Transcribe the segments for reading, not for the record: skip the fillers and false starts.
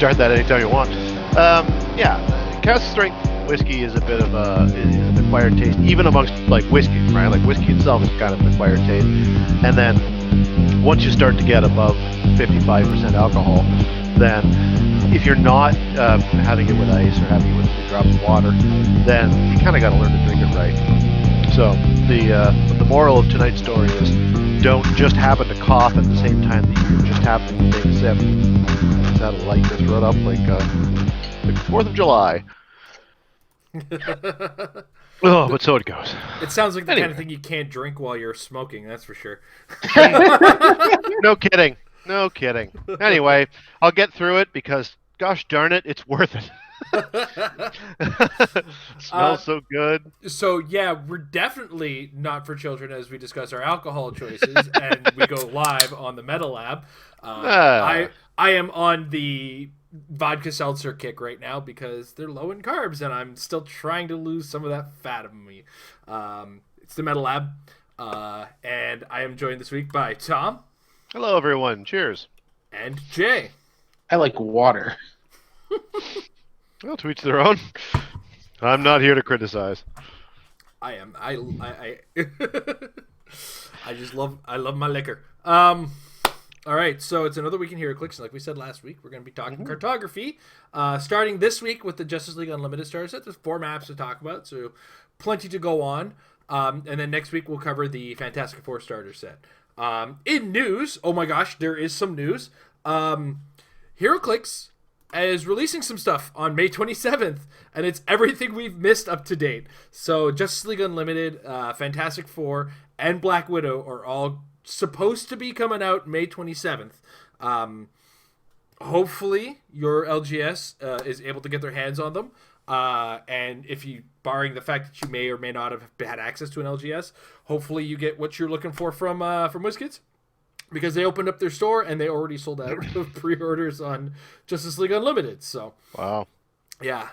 start that anytime you want. Cask strength whiskey is a bit of is an acquired taste, even amongst like whiskey, right? Like whiskey itself is kind of an acquired taste, and then once you start to get above 55% alcohol, then if you're not having it with ice or having it with a drop of water, then you kind of got to learn to drink it right. So the moral of tonight's story is don't just happen to cough at the same time that you're just happening to take a sip. That'll light your throat up like the 4th of July. Oh, but so it goes. It sounds like the kind of thing you can't drink while you're smoking, that's for sure. No kidding. No kidding. Anyway, I'll get through it because, gosh darn it, it's worth it. Smells so good. So yeah, we're definitely not for children as we discuss our alcohol choices, and we go live on the Meta Lab. I am on the vodka seltzer kick right now because they're low in carbs, and I'm still trying to lose some of that fat of me. It's the Meta Lab, and I am joined this week by Tom. Hello, everyone. Cheers. And Jay. I like water. Well, to each their own. I'm not here to criticize. I am. I love my liquor. All right, so it's another week in Heroclix. Like we said last week, we're going to be talking cartography. Starting this week with the Justice League Unlimited starter set. There's 4 maps to talk about, so plenty to go on. And then next week we'll cover the Fantastic Four starter set. In news, oh my gosh, there is some news. Heroclix is releasing some stuff on May 27th, and it's everything we've missed up to date. So Justice League Unlimited, Fantastic Four, and Black Widow are all supposed to be coming out May 27th. Hopefully your LGS is able to get their hands on them. And if you, barring the fact that you may or may not have had access to an LGS, hopefully you get what you're looking for from WizKids. Because they opened up their store and they already sold out of pre-orders on Justice League Unlimited. So, wow, yeah,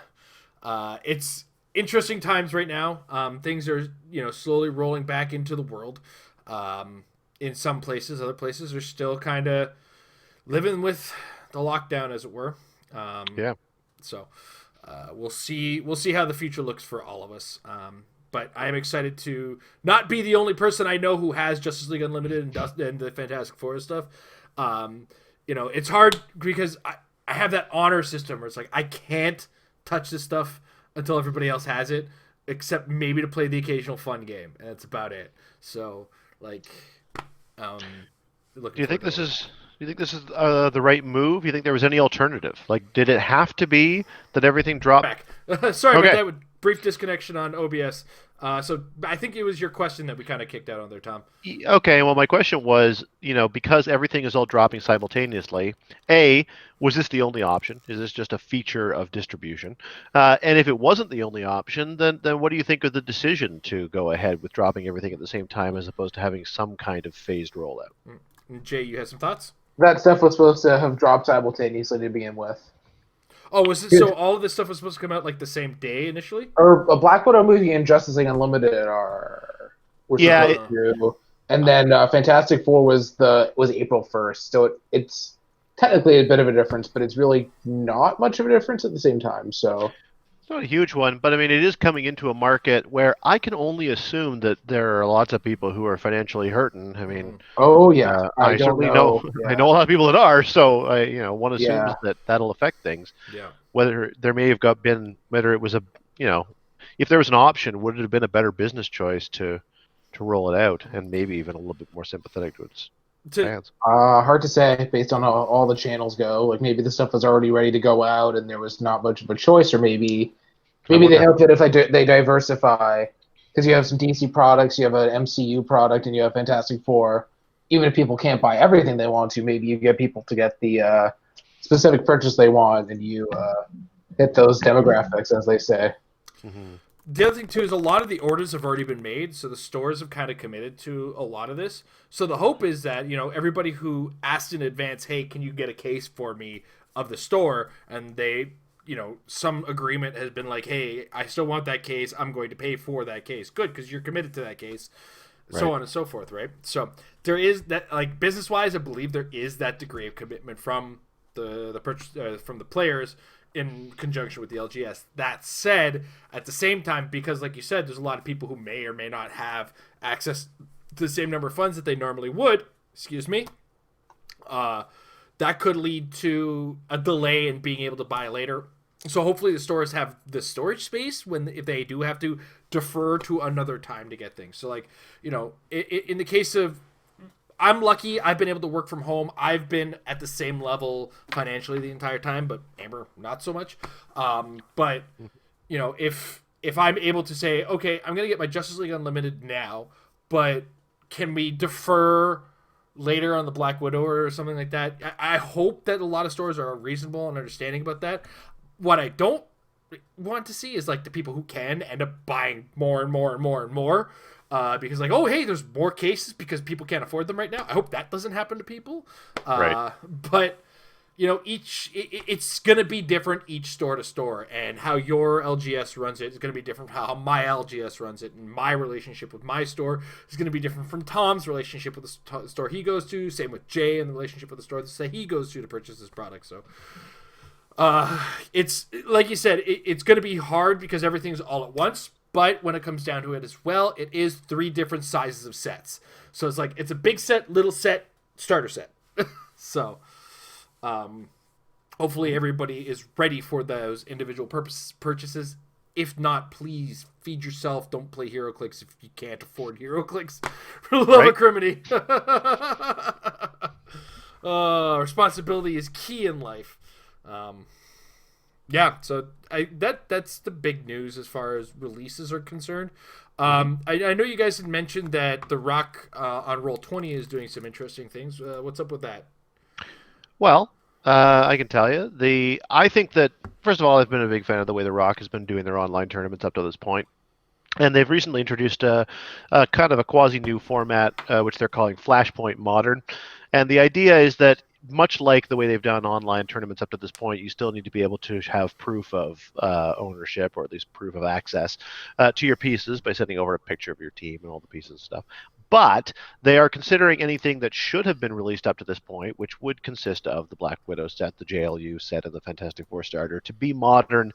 it's interesting times right now. Things are slowly rolling back into the world. In some places, other places are still kind of living with the lockdown, as it were. Yeah. So we'll see how the future looks for all of us. But I am excited to not be the only person I know who has Justice League Unlimited and the Fantastic Four stuff. It's hard because I have that honor system where it's like I can't touch this stuff until everybody else has it, except maybe to play the occasional fun game, and that's about it. So, like, do you think this is the right move? Do you think there was any alternative? Like, did it have to be that everything dropped? Back. Sorry about that. Brief disconnection on OBS. So I think it was your question that we kind of kicked out on there, Tom. Okay, well, my question was, because everything is all dropping simultaneously, A, was this the only option? Is this just a feature of distribution? And if it wasn't the only option, then what do you think of the decision to go ahead with dropping everything at the same time as opposed to having some kind of phased rollout? Jay, you had some thoughts? That stuff was supposed to have dropped simultaneously to begin with. Oh, was it so all of this stuff was supposed to come out like the same day initially? Or a Black Widow movie and Justice League Unlimited were supposed to. And then Fantastic Four was April 1st. So it's technically a bit of a difference, but it's really not much of a difference at the same time. So it's not a huge one, but I mean it is coming into a market where I can only assume that there are lots of people who are financially hurting. I mean, I certainly know. I know a lot of people that are. So one assumes that that'll affect things. Yeah. Whether there may have whether it was if there was an option, would it have been a better business choice to roll it out and maybe even a little bit more sympathetic to its fans? Hard to say based on how all the channels go. Like maybe the stuff was already ready to go out and there was not much of a choice, or maybe they hope that if they diversify, because you have some DC products, you have an MCU product, and you have Fantastic Four. Even if people can't buy everything they want to, maybe you get people to get the specific purchase they want, and you hit those demographics, as they say. Mm-hmm. The other thing, too, is a lot of the orders have already been made, so the stores have kind of committed to a lot of this. So the hope is that, everybody who asked in advance, hey, can you get a case for me of the store, and they, some agreement has been like, hey, I still want that case, I'm going to pay for that case. Good, because you're committed to that case, so on and so forth, right? So there is that, like, business-wise, I believe there is that degree of commitment from the purchase from the players in conjunction with the LGS. That said, at the same time, because like you said, there's a lot of people who may or may not have access to the same number of funds that they normally would. Excuse me. That could lead to a delay in being able to buy later. So hopefully the stores have the storage space if they do have to defer to another time to get things. So like, in the case of, I'm lucky I've been able to work from home. I've been at the same level financially the entire time, but Amber, not so much. But if I'm able to say, okay, I'm going to get my Justice League Unlimited now, but can we defer later on the Black Widow or something like that? I hope that a lot of stores are reasonable and understanding about that. What I don't want to see is like the people who can end up buying more and more and more and more because like, oh, hey, there's more cases because people can't afford them right now. I hope that doesn't happen to people. Right. But it's going to be different each store to store, and how your LGS runs it is going to be different from how my LGS runs it, and my relationship with my store is going to be different from Tom's relationship with the store he goes to. Same with Jay and the relationship with the store that he goes to purchase his product. So it's like you said, it's going to be hard because everything's all at once. But when it comes down to it as well, it is 3 different sizes of sets. So it's like it's a big set, little set, starter set. So hopefully everybody is ready for those individual purchases. If not, please feed yourself. Don't play Heroclix if you can't afford Heroclix. For the love of criminy. Responsibility is key in life. So that's the big news as far as releases are concerned. I know you guys had mentioned that The Rock on Roll20 is doing some interesting things. What's up with that? Well, I can tell you. I think that, first of all, I've been a big fan of the way The Rock has been doing their online tournaments up to this point. And they've recently introduced a kind of a quasi-new format, which they're calling Flashpoint Modern. And the idea is that, much like the way they've done online tournaments up to this point, you still need to be able to have proof of ownership, or at least proof of access to your pieces by sending over a picture of your team and all the pieces and stuff. But they are considering anything that should have been released up to this point, which would consist of the Black Widow set, the JLU set, and the Fantastic Four starter, to be modern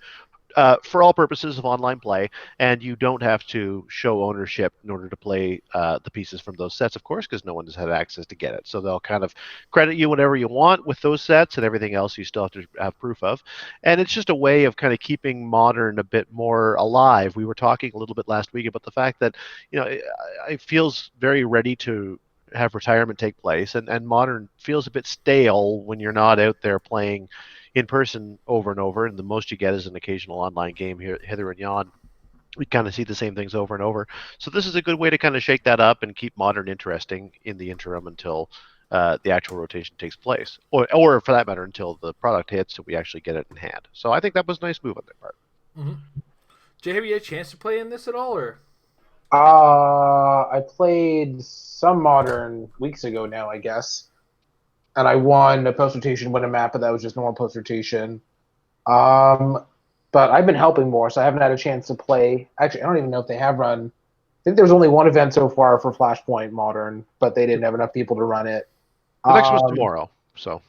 for all purposes of online play, and you don't have to show ownership in order to play the pieces from those sets, of course, because no one has had access to get it. So they'll kind of credit you whatever you want with those sets, and everything else you still have to have proof of. And it's just a way of kind of keeping Modern a bit more alive. We were talking a little bit last week about the fact that, it feels very ready to have retirement take place, and Modern feels a bit stale when you're not out there playing in person over and over, and the most you get is an occasional online game here, hither and yon. We kind of see the same things over and over. So this is a good way to kind of shake that up and keep Modern interesting in the interim until the actual rotation takes place, or for that matter, until the product hits and we actually get it in hand. So I think that was a nice move on their part. Mm-hmm. Jay, have you had a chance to play in this at all, or? I played some Modern weeks ago now, I guess. And I won a post-rotation, win a map, but that was just normal post-rotation. But I've been helping more, so I haven't had a chance to play. Actually, I don't even know if they have run. I think there was only one event so far for Flashpoint Modern, but they didn't have enough people to run it. The next one's tomorrow, so.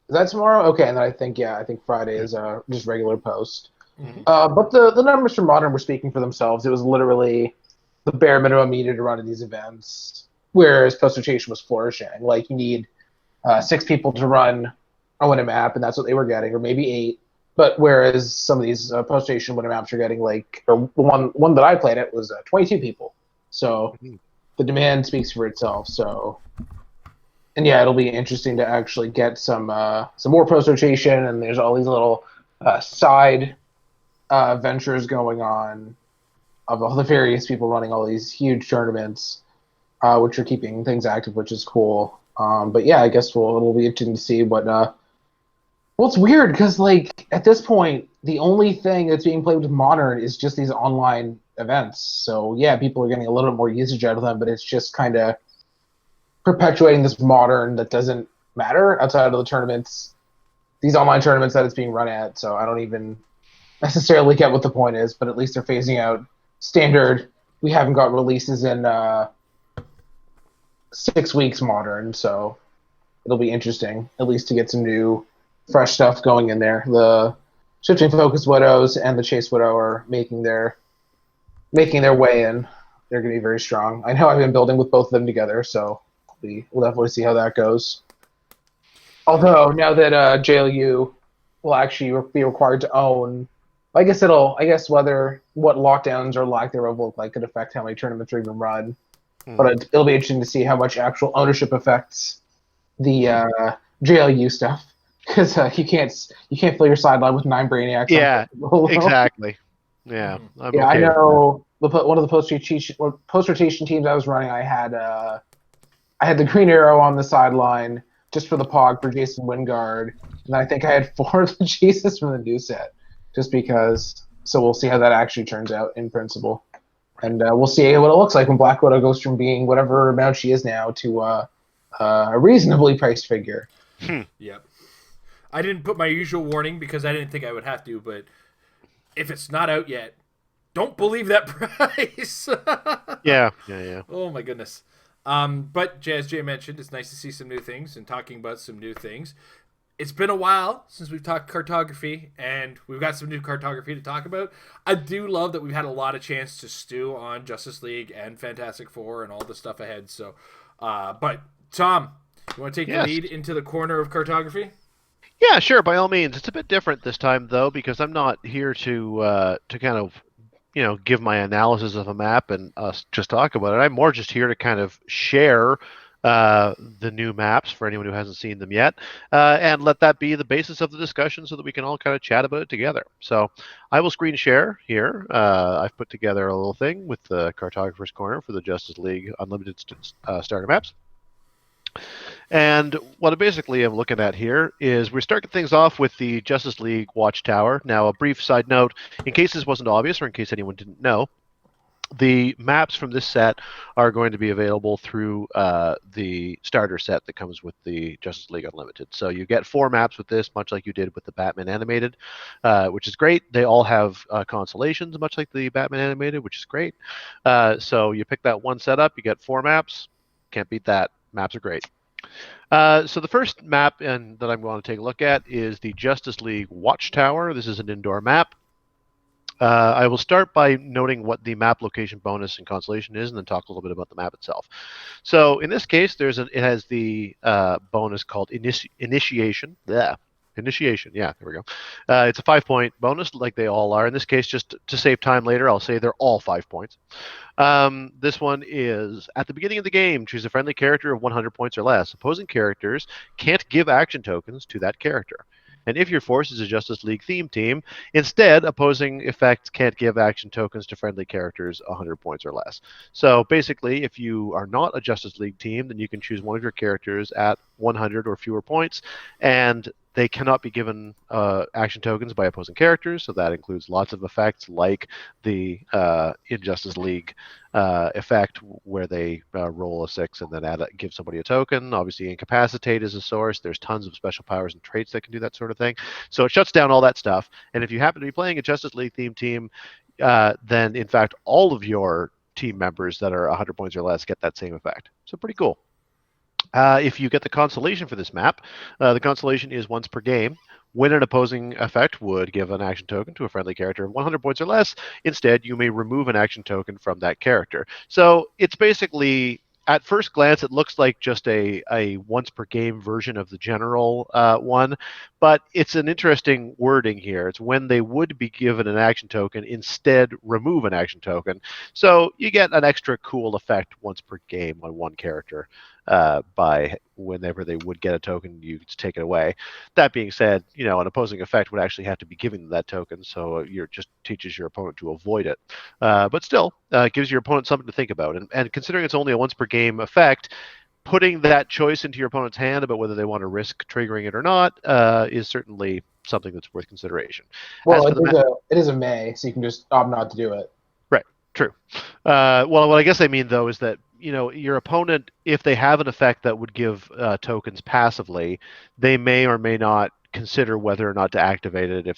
Is that tomorrow? Okay, and then I think Friday is just regular post. Mm-hmm. But the numbers for Modern were speaking for themselves. It was literally the bare minimum needed to run in these events, whereas post-rotation was flourishing. Like, you need 6 people to run a win a map, and that's what they were getting, or maybe 8. But whereas some of these post-rotation win a maps are getting or one that I played at was 22 people. So the demand speaks for itself. So, and yeah, it'll be interesting to actually get some more post-rotation, and there's all these little side ventures going on of all the various people running all these huge tournaments, which are keeping things active, which is cool. But yeah, I guess it'll be interesting to see what. Well, it's weird because at this point, the only thing that's being played with Modern is just these online events. So yeah, people are getting a little bit more usage out of them, but it's just kind of perpetuating this Modern that doesn't matter outside of the tournaments, these online tournaments that it's being run at. So I don't even necessarily get what the point is, but at least they're phasing out standard. We haven't got releases in 6 weeks Modern, so it'll be interesting at least to get some new fresh stuff going in there. The Shifting Focus Widows and the Chase Widow are making their way in. They're going to be very strong. I know I've been building with both of them together, so we'll definitely see how that goes. Although now that JLU will actually be required to own, I guess what lockdowns or lack thereof look like could affect how many tournaments are even run. But it'll be interesting to see how much actual ownership affects the JLU stuff, because you can't fill your sideline with 9 Brainiacs. Yeah, exactly. Yeah, I'm I okay know. One of the post rotation teams I was running, I had the Green Arrow on the sideline just for the Pog for Jason Wingard, and I think I had 4 of the Jesus from the new set, just because. So we'll see how that actually turns out in principle, and we'll see what it looks like when Black Widow goes from being whatever amount she is now to a reasonably priced figure. Yep. I didn't put my usual warning because I didn't think I would have to, but if it's not out yet, don't believe that price. Yeah. Oh my goodness. But as Jay mentioned, it's nice to see some new things and talking about some new things. It's been a while since we've talked cartography, and we've got some new cartography to talk about. I do love that we've had a lot of chance to stew on Justice League and Fantastic Four and all the stuff ahead. So, but Tom, you want to take the lead into the corner of cartography? Yeah, sure, by all means. It's a bit different this time, though, because I'm not here to kind of, give my analysis of a map and us just talk about it. I'm more just here to kind of share the new maps for anyone who hasn't seen them yet, and let that be the basis of the discussion so that we can all kind of chat about it together. So I will screen share here. I've put together a little thing with the Cartographer's Corner for the Justice League Unlimited starter maps. And what I basically am looking at here is we're starting things off with the Justice League Watchtower. Now, a brief side note, in case this wasn't obvious or in case anyone didn't know, the maps from this set are going to be available through the starter set that comes with the Justice League Unlimited. So you get 4 maps with this, much like you did with the Batman Animated, which is great. They all have constellations, much like the Batman Animated, which is great. So you pick that one setup, you get 4 maps. Can't beat that. Maps are great. So the first map that I'm going to take a look at is the Justice League Watchtower. This is an indoor map. I will start by noting what the map location bonus and constellation is, and then talk a little bit about the map itself. So in this case, it has the bonus called Initiation. Initiation, yeah, there we go. It's a 5-point bonus, like they all are. In this case, just to save time later, I'll say they're all 5 points. This one is, at the beginning of the game, choose a friendly character of 100 points or less. Opposing characters can't give action tokens to that character. And if your force is a Justice League theme team, instead, opposing effects can't give action tokens to friendly characters 100 points or less. So basically, if you are not a Justice League team, then you can choose one of your characters at 100 or fewer points, and they cannot be given action tokens by opposing characters, so that includes lots of effects like the Injustice League effect where they roll a 6 and then give somebody a token. Obviously, Incapacitate is a source. There's tons of special powers and traits that can do that sort of thing. So it shuts down all that stuff. And if you happen to be playing a Justice League themed team, then in fact all of your team members that are 100 points or less get that same effect. So pretty cool. If you get the constellation for this map, the constellation is once per game. When an opposing effect would give an action token to a friendly character of 100 points or less, instead you may remove an action token from that character. So it's basically, at first glance, it looks like just a once per game version of the general one, but it's an interesting wording here. It's when they would be given an action token, instead remove an action token. So you get an extra cool effect once per game on one character. By whenever they would get a token, you take it away. That being said, an opposing effect would actually have to be giving them that token, so it just teaches your opponent to avoid it. But still, it gives your opponent something to think about. And considering it's only a once per game effect, putting that choice into your opponent's hand about whether they want to risk triggering it or not is certainly something that's worth consideration. Well, it is a May, so you can just opt not to do it. Right, true. Well, what I guess I mean, though, is that your opponent, if they have an effect that would give tokens passively, they may or may not consider whether or not to activate it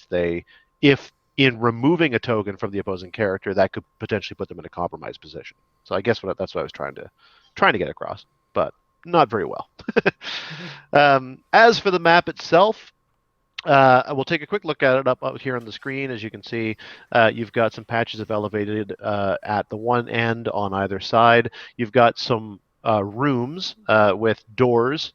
if in removing a token from the opposing character, that could potentially put them in a compromised position. So I guess that's what I was trying to get across, but not very well. As for the map itself, We'll take a quick look at it up out here on the screen. As you can see, you've got some patches of elevated at the one end on either side. You've got some rooms with doors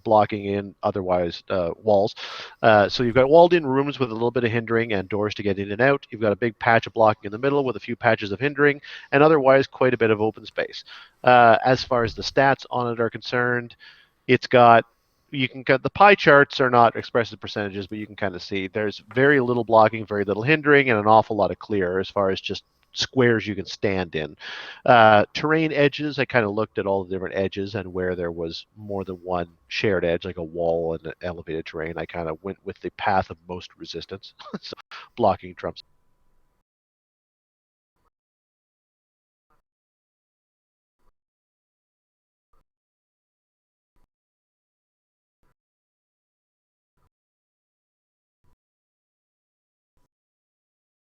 blocking in otherwise walls. So you've got walled-in rooms with a little bit of hindering and doors to get in and out. You've got a big patch of blocking in the middle with a few patches of hindering, and otherwise quite a bit of open space. As far as the stats on it are concerned, it's got you can get the pie charts are not expressed as percentages, but you can kind of see there's very little blocking, very little hindering, and an awful lot of clear as far as just squares you can stand in. Terrain edges, I kind of looked at all the different edges and where there was more than one shared edge, like a wall and an elevated terrain. I kind of went with the path of most resistance. So blocking trumps.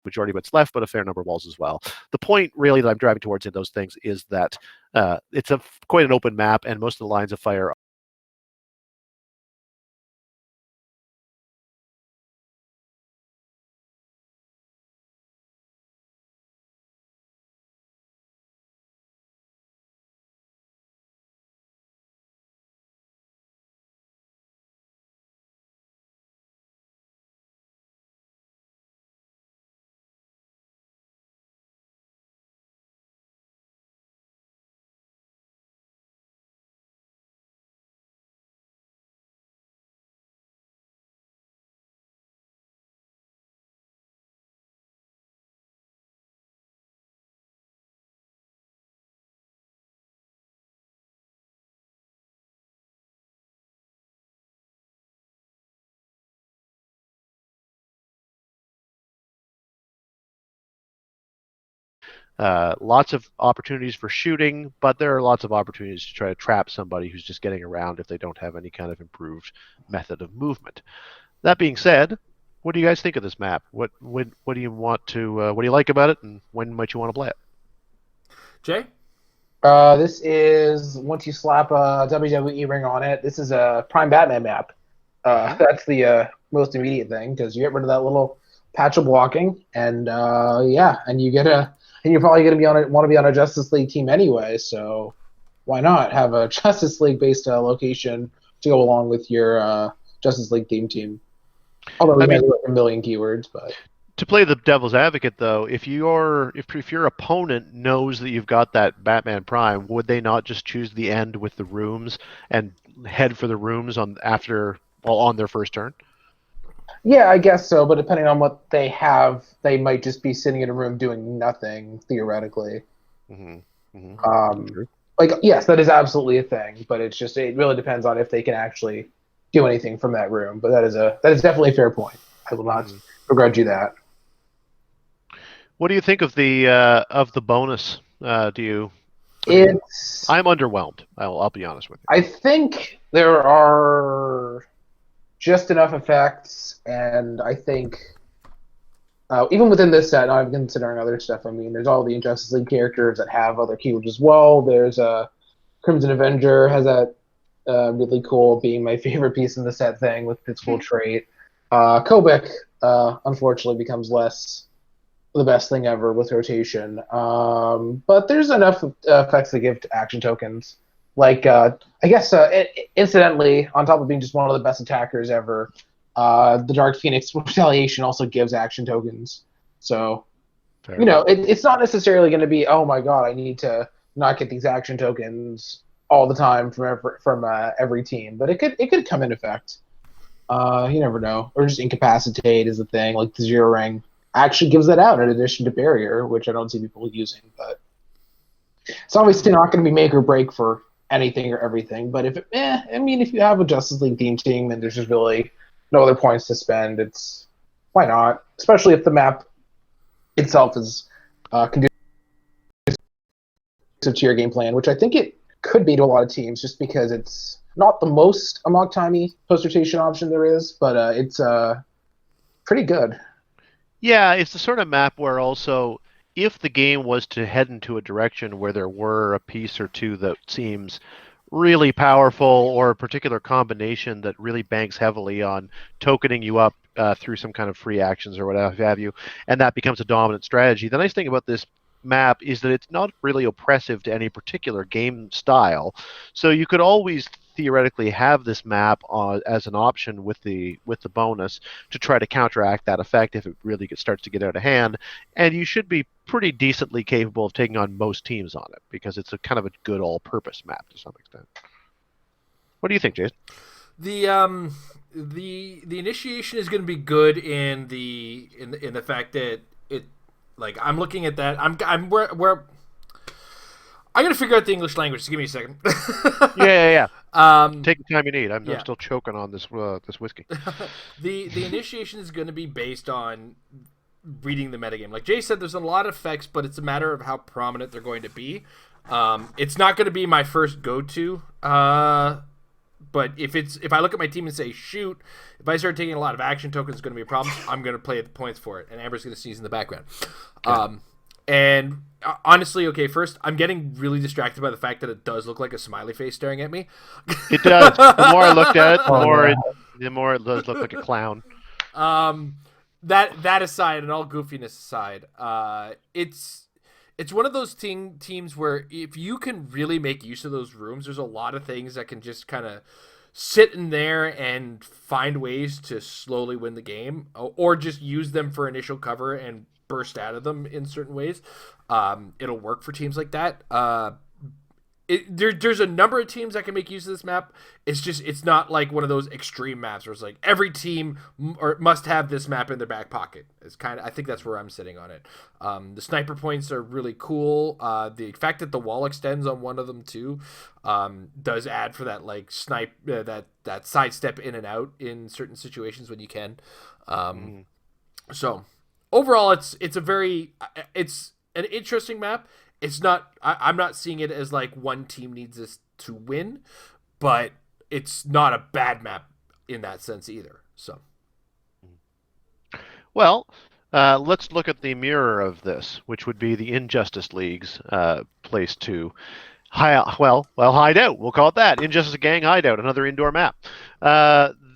Majority of what's left, but a fair number of walls as well. The point really that I'm driving towards in those things is that it's quite an open map, and most of the lines of fire lots of opportunities for shooting, but there are lots of opportunities to try to trap somebody who's just getting around if they don't have any kind of improved method of movement. That being said, what do you guys think of this map? What do you want to what do you like about it, and when might you want to play it? Jay? This is once you slap a WWE ring on it. This is a Prime Batman map. That's the most immediate thing because you get rid of that little patch of blocking, and and you get and you're probably going to want to be on a Justice League team anyway. So why not have a Justice League based location to go along with your Justice League theme team? Although we have like a million keywords, but. To play the devil's advocate, though, if your opponent knows that you've got that Batman Prime, would they not just choose the end with the rooms and head for the rooms on their first turn? Yeah, I guess so. But depending on what they have, they might just be sitting in a room doing nothing theoretically. Mm-hmm. Mm-hmm. Like yes, that is absolutely a thing. But it really depends on if they can actually do anything from that room. But that is definitely a fair point. I will not begrudge you that. What do you think of the bonus? I'm underwhelmed. I'll be honest with you. I think there are just enough effects, and I think even within this set, I'm considering other stuff. I mean, there's all the Justice League characters that have other keywords as well. There's Crimson Avenger has that really cool, being my favorite piece in the set thing with its cool trait. Kobik unfortunately becomes less the best thing ever with rotation. But there's enough effects to give to action tokens. Like, I guess, incidentally, on top of being just one of the best attackers ever, the Dark Phoenix Retaliation also gives action tokens. So, it's not necessarily going to be, oh my god, I need to not get these action tokens all the time from every team. But it could come in effect. You never know. Or just Incapacitate is the thing, like the Zero Ring actually gives that out in addition to Barrier, which I don't see people using. But it's obviously not going to be make or break for anything or everything. But if you have a Justice League team and there's just really no other points to spend, why not? Especially if the map itself is conducive to your game plan, which I think it could be to a lot of teams, just because it's not the most amok timey post rotation option there is, but it's pretty good. Yeah, it's the sort of map where also, if the game was to head into a direction where there were a piece or two that seems really powerful or a particular combination that really banks heavily on tokening you up through some kind of free actions or whatever have you, and that becomes a dominant strategy. The nice thing about this map is that it's not really oppressive to any particular game style, so you could always theoretically have this map as an option with the bonus to try to counteract that effect if it really starts to get out of hand, and you should be pretty decently capable of taking on most teams on it because it's a kind of a good all-purpose map to some extent. What do you think, Jason? The initiation is going to be good in the fact that it, like, I'm looking at that. I'm where I'm gonna figure out the English language. So give me a second. Yeah. Take the time you need. I'm still choking on this whiskey. The initiation is going to be based on reading the metagame. Like Jay said, there's a lot of effects, but it's a matter of how prominent they're going to be. It's not going to be my first go-to. But if I look at my team and say shoot, if I start taking a lot of action tokens, it's going to be a problem. I'm going to play at the points for it, and Amber's going to sneeze in the background. Okay. And honestly, okay, first, I'm getting really distracted by the fact that it does look like a smiley face staring at me. It does. The more I looked at it, the more it does look like a clown. That aside, and all goofiness aside, it's one of those teams where if you can really make use of those rooms, there's a lot of things that can just kind of sit in there and find ways to slowly win the game, or just use them for initial cover and burst out of them in certain ways. It'll work for teams like that. There's a number of teams that can make use of this map. It's not like one of those extreme maps where it's like every team must have this map in their back pocket. I think that's where I'm sitting on it. The sniper points are really cool. The fact that the wall extends on one of them too does add for that like snipe that sidestep in and out in certain situations when you can. So overall, it's an interesting map. It's not. I'm not seeing it as like one team needs this to win, but it's not a bad map in that sense either. So, well, let's look at the mirror of this, which would be the Injustice League's place to Hideout. We'll call it that. Injustice Gang Hideout, another indoor map.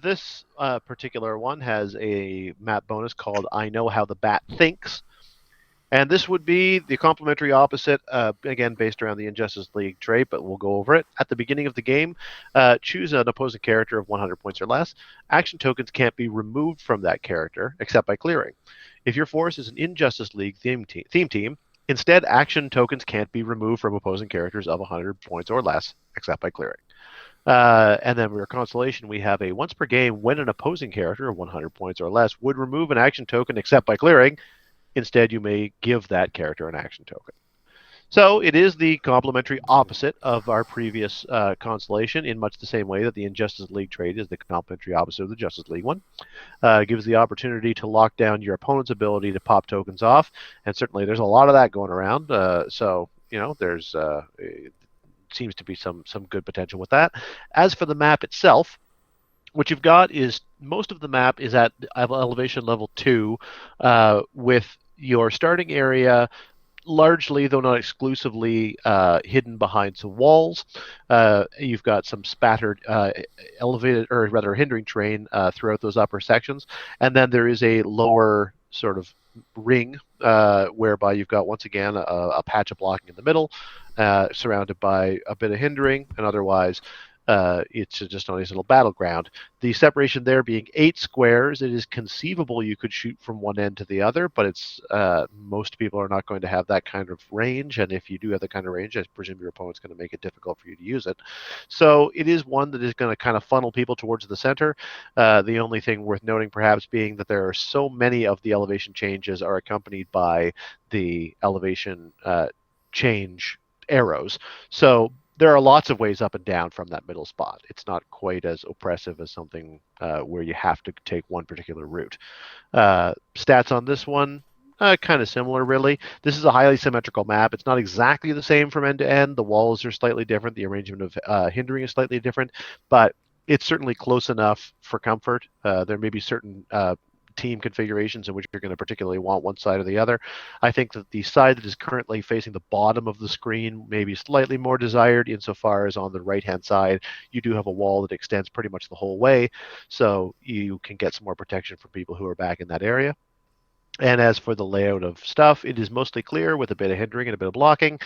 This particular one has a map bonus called I Know How the Bat Thinks. And this would be the complementary opposite, again, based around the Injustice League trait, but we'll go over it. At the beginning of the game, choose an opposing character of 100 points or less. Action tokens can't be removed from that character, except by clearing. If your force is an Injustice League theme team, instead, action tokens can't be removed from opposing characters of 100 points or less, except by clearing. And then for Constellation, we have a once per game, when an opposing character of 100 points or less would remove an action token except by clearing, instead, you may give that character an action token. So it is the complementary opposite of our previous Constellation in much the same way that the Injustice League trait is the complementary opposite of the Justice League one. Gives the opportunity to lock down your opponent's ability to pop tokens off, and certainly there's a lot of that going around. So there's it seems to be some good potential with that. As for the map itself, what you've got is most of the map is at elevation level 2 with your starting area largely, though not exclusively, hidden behind some walls. You've got some spattered elevated, or rather hindering terrain throughout those upper sections. And then there is a lower sort of ring whereby you've got, once again, a patch of blocking in the middle, surrounded by a bit of hindering, and otherwise it's just a nice little battleground. The separation there being 8 squares, it is conceivable you could shoot from one end to the other, but it's most people are not going to have that kind of range, and if you do have that kind of range, I presume your opponent's going to make it difficult for you to use it. So it is one that is going to kind of funnel people towards the center. The only thing worth noting perhaps being that there are so many of the elevation changes are accompanied by the elevation change arrows. So there are lots of ways up and down from that middle spot. It's not quite as oppressive as something where you have to take one particular route. Stats on this one, kind of similar, really. This is a highly symmetrical map. It's not exactly the same from end to end. The walls are slightly different. The arrangement of hindering is slightly different, but it's certainly close enough for comfort. There may be certain team configurations in which you're going to particularly want one side or the other. I think that the side that is currently facing the bottom of the screen may be slightly more desired insofar as on the right-hand side, you do have a wall that extends pretty much the whole way, so you can get some more protection for people who are back in that area. And as for the layout of stuff, it is mostly clear with a bit of hindering and a bit of blocking.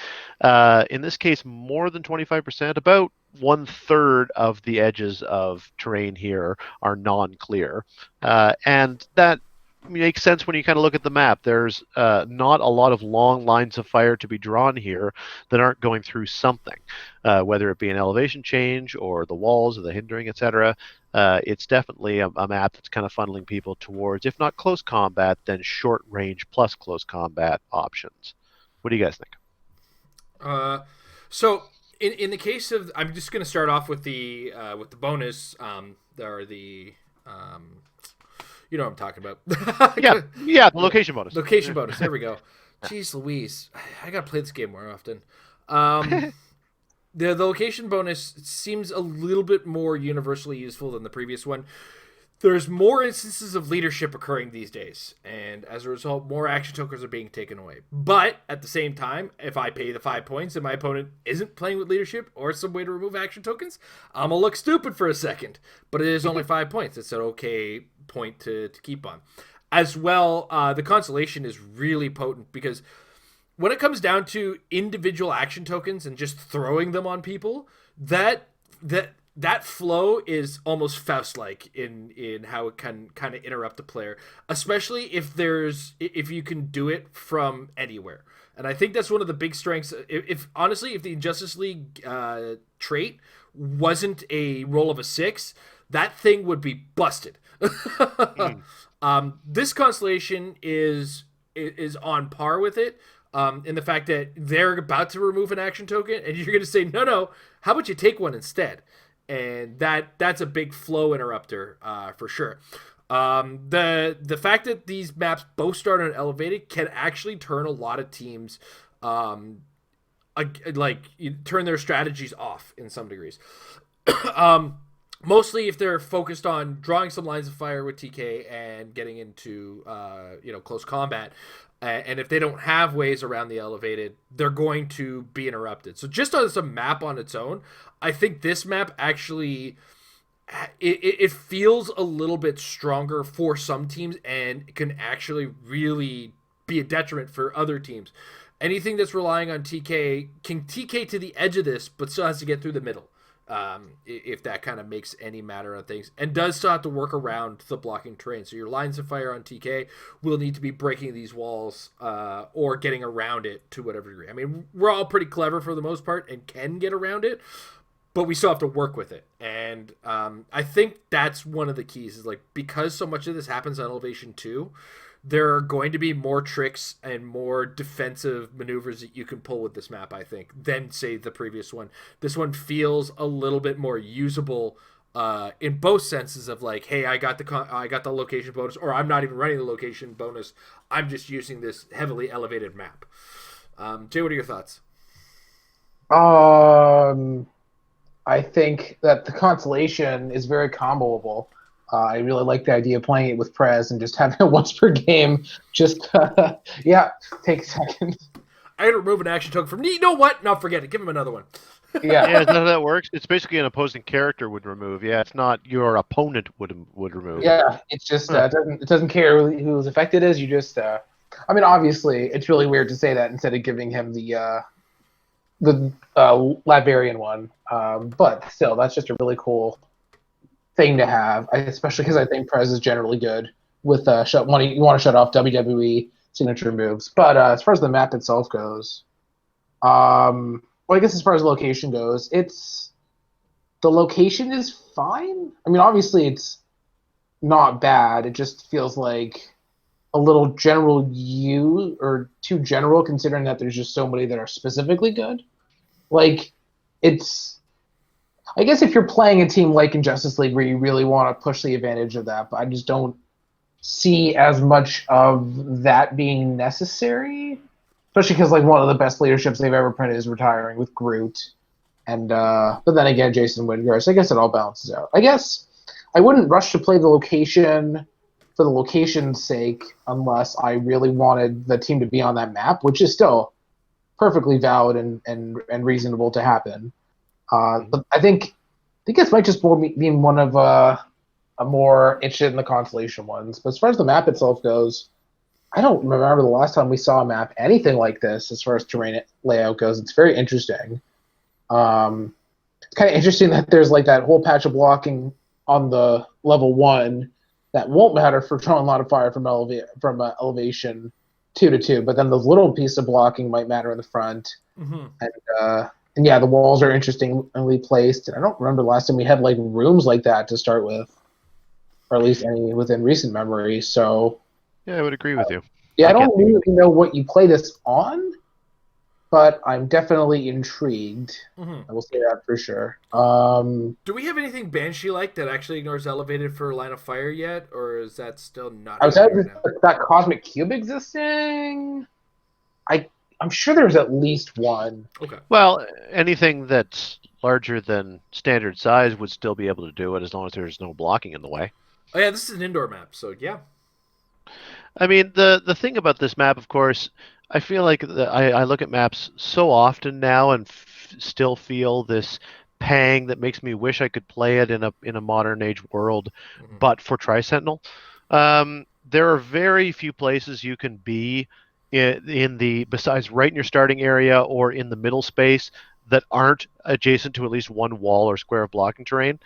In this case, more than 25%, about 1/3 of the edges of terrain here are non-clear. And that makes sense when you kind of look at the map. There's not a lot of long lines of fire to be drawn here that aren't going through something, whether it be an elevation change or the walls or the hindering, etc. It's definitely a map that's kind of funneling people towards, if not close combat, then short range plus close combat options. What do you guys think? So in the case of, I'm just going to start off with the bonus, or the you know what I'm talking about. yeah, the location bonus. Location bonus. There we go. Jeez Louise, I gotta play this game more often. The location bonus seems a little bit more universally useful than the previous one. There's more instances of leadership occurring these days, and as a result, more action tokens are being taken away. But at the same time, if I pay the 5 points and my opponent isn't playing with leadership or some way to remove action tokens, I'm gonna look stupid for a second. But it is only 5 points. It's an okay point to keep on. As well, the constellation is really potent because when it comes down to individual action tokens and just throwing them on people, that flow is almost Faust-like in how it can kind of interrupt a player, especially if you can do it from anywhere. And I think that's one of the big strengths. If the Injustice League trait wasn't a roll of a 6, that thing would be busted. This constellation is on par with it. In the fact that they're about to remove an action token and you're going to say, no, how about you take one instead? And that's a big flow interrupter for sure. The fact that these maps both start on elevated can actually turn a lot of teams turn their strategies off in some degrees. Mostly if they're focused on drawing some lines of fire with TK and getting into close combat. And if they don't have ways around the elevated, they're going to be interrupted. So just as a map on its own, I think this map actually it feels a little bit stronger for some teams and can actually really be a detriment for other teams. Anything that's relying on TK can TK to the edge of this, but still has to get through the middle. If that kind of makes any matter on things, and does still have to work around the blocking terrain. So your lines of fire on TK will need to be breaking these walls or getting around it to whatever degree. I mean, we're all pretty clever for the most part and can get around it, but we still have to work with it. And I think that's one of the keys is like, because so much of this happens on Elevation 2, there are going to be more tricks and more defensive maneuvers that you can pull with this map, I think, than, say, the previous one. This one feels a little bit more usable in both senses of like, hey, I got the location bonus, or I'm not even running the location bonus. I'm just using this heavily elevated map. Jay, what are your thoughts? I think that the constellation is very comboable. I really like the idea of playing it with Prez and just having it once per game. Just, take a second. I had to remove an action token from... You know what? No, forget it. Give him another one. Yeah, is that how that works? It's basically an opposing character would remove. Yeah, it's not your opponent would remove. Yeah, it's just it doesn't care whose effect it is. You just... I mean, obviously, it's really weird to say that instead of giving him the Latvian one. But still, that's just a really cool thing to have, especially because I think Prez is generally good with you want to shut off WWE signature moves. But as far as the map itself goes, well, I guess as far as location goes, the location is fine. I mean, obviously it's not bad. It just feels like a little too general, considering that there's just so many that are specifically good. Like, I guess if you're playing a team like Injustice League where you really want to push the advantage of that, but I just don't see as much of that being necessary, especially because like one of the best leaderships they've ever printed is retiring with Groot, and but then again Jason Wingard, so I guess it all balances out. I guess I wouldn't rush to play the location for the location's sake, unless I really wanted the team to be on that map, which is still perfectly valid and reasonable to happen. But I think this might just be one of a more interested in the constellation ones. But as far as the map itself goes, I don't remember the last time we saw a map anything like this as far as terrain layout goes. It's very interesting. It's kind of interesting that there's like that whole patch of blocking on the level 1 that won't matter for drawing a lot of fire from elevation 2 to 2, but then the little piece of blocking might matter in the front. And yeah, the walls are interestingly placed. And I don't remember the last time we had like rooms like that to start with, or at least any within recent memory. So Yeah, I would agree with you. yeah, I don't really know what you play this on, but I'm definitely intrigued. I will say that for sure. Do we have anything Banshee-like that actually ignores elevated for line of fire yet, or is that still not? Outside of that cosmic cube existing, I'm sure there's at least one. Okay. Well, anything that's larger than standard size would still be able to do it as long as there's no blocking in the way. Oh yeah, this is an indoor map, so yeah. I mean, the thing about this map, of course, I feel like I look at maps so often now and still feel this pang that makes me wish I could play it in a modern age world, but for Tri-Sentinel. There are very few places you can be in the besides right in your starting area or in the middle space that aren't adjacent to at least one wall or square of blocking terrain,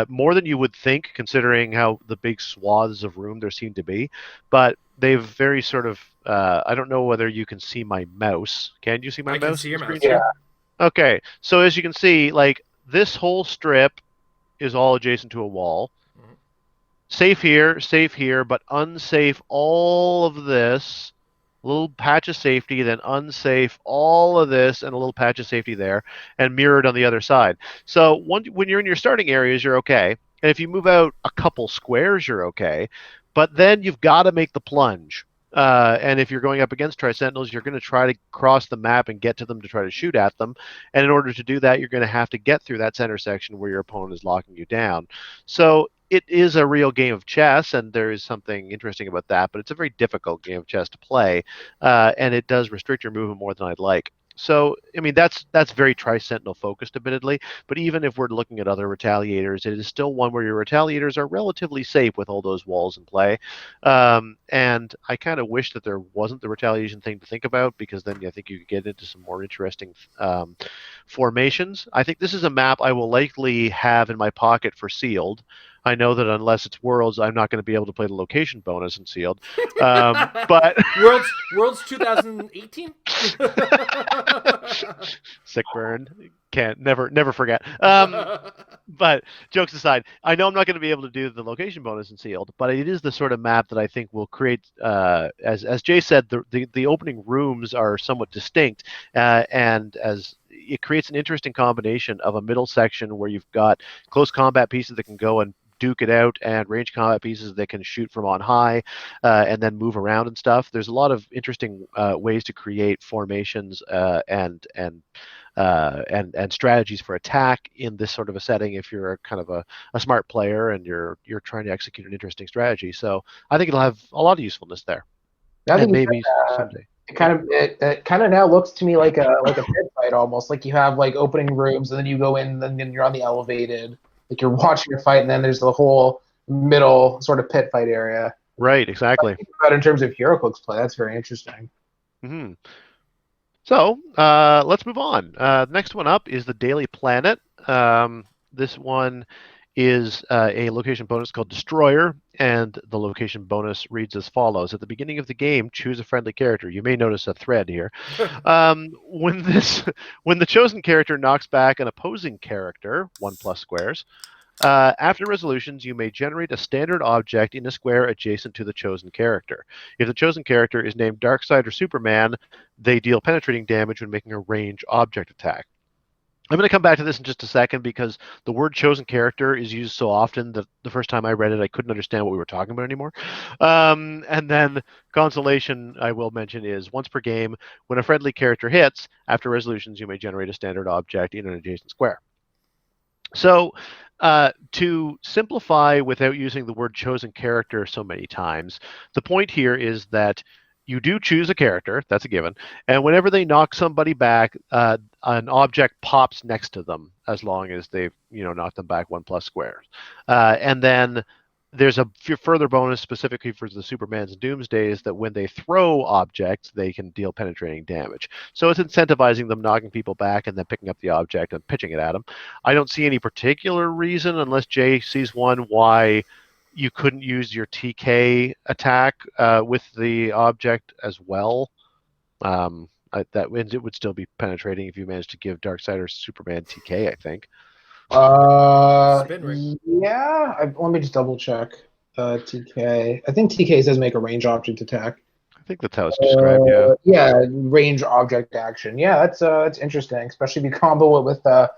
more than you would think, considering how the big swaths of room there seem to be. But they've very sort of, I don't know whether you can see my mouse. Can you see my mouse? I can see your mouse. Yeah. Okay, so as you can see, like this whole strip is all adjacent to a wall. Safe here, but unsafe all of this. A little patch of safety, then unsafe, all of this, and a little patch of safety there, and mirrored on the other side. So when you're in your starting areas, you're okay. And if you move out a couple squares, you're okay. But then you've got to make the plunge. And if you're going up against Tri-Sentinels, you're going to try to cross the map and get to them to try to shoot at them. And in order to do that, you're going to have to get through that center section where your opponent is locking you down. So it is a real game of chess, and there is something interesting about that, but it's a very difficult game of chess to play, and it does restrict your movement more than I'd like. So, I mean, that's very Tri-Sentinel focused, admittedly, but even if we're looking at other Retaliators, it is still one where your Retaliators are relatively safe with all those walls in play. And I kind of wish that there wasn't the Retaliation thing to think about, because then I think you could get into some more interesting formations. I think this is a map I will likely have in my pocket for Sealed. I know that unless it's Worlds, I'm not going to be able to play the location bonus in Sealed. But Worlds 2018. Sick burn. Can't never forget. But jokes aside, I know I'm not going to be able to do the location bonus in Sealed, but it is the sort of map that I think will create, as Jay said, the opening rooms are somewhat distinct, and as it creates an interesting combination of a middle section where you've got close combat pieces that can go and duke it out, and range combat pieces that can shoot from on high and then move around and stuff. There's a lot of interesting ways to create formations and strategies for attack in this sort of a setting if you're kind of a smart player and you're trying to execute an interesting strategy. So I think it'll have a lot of usefulness there. I think maybe someday. It kind of now looks to me like a pit fight almost. Like you have like opening rooms, and then you go in, and then you're on the elevated. Like you're watching a fight, and then there's the whole middle sort of pit fight area. Right, exactly. But in terms of Heroclix play, that's very interesting. Mm-hmm. So let's move on. Next one up is the Daily Planet. This one is a location bonus called Destroyer, and the location bonus reads as follows. At the beginning of the game, choose a friendly character. You may notice a thread here. When the chosen character knocks back an opposing character, 1+ squares, after resolutions, you may generate a standard object in a square adjacent to the chosen character. If the chosen character is named Darkseid or Superman, they deal penetrating damage when making a range object attack. I'm going to come back to this in just a second because the word chosen character is used so often that the first time I read it, I couldn't understand what we were talking about anymore. And then consolation, I will mention, is once per game, when a friendly character hits, after resolutions, you may generate a standard object in an adjacent square. So, to simplify without using the word chosen character so many times, the point here is that you do choose a character, that's a given, and whenever they knock somebody back, an object pops next to them as long as they've knocked them back 1+ squares. And then there's a further bonus specifically for the Superman's Doomsdays that when they throw objects, they can deal penetrating damage. So it's incentivizing them knocking people back and then picking up the object and pitching it at them. I don't see any particular reason, unless Jay sees one, why you couldn't use your TK attack with the object as well. That means it would still be penetrating if you managed to give Darkseid or Superman TK, I think. Spin ring. Yeah. Let me just double check. TK. I think TK says make a range object attack. I think that's how it's described, yeah. Yeah, range object action. Yeah, that's interesting, especially if you combo it with a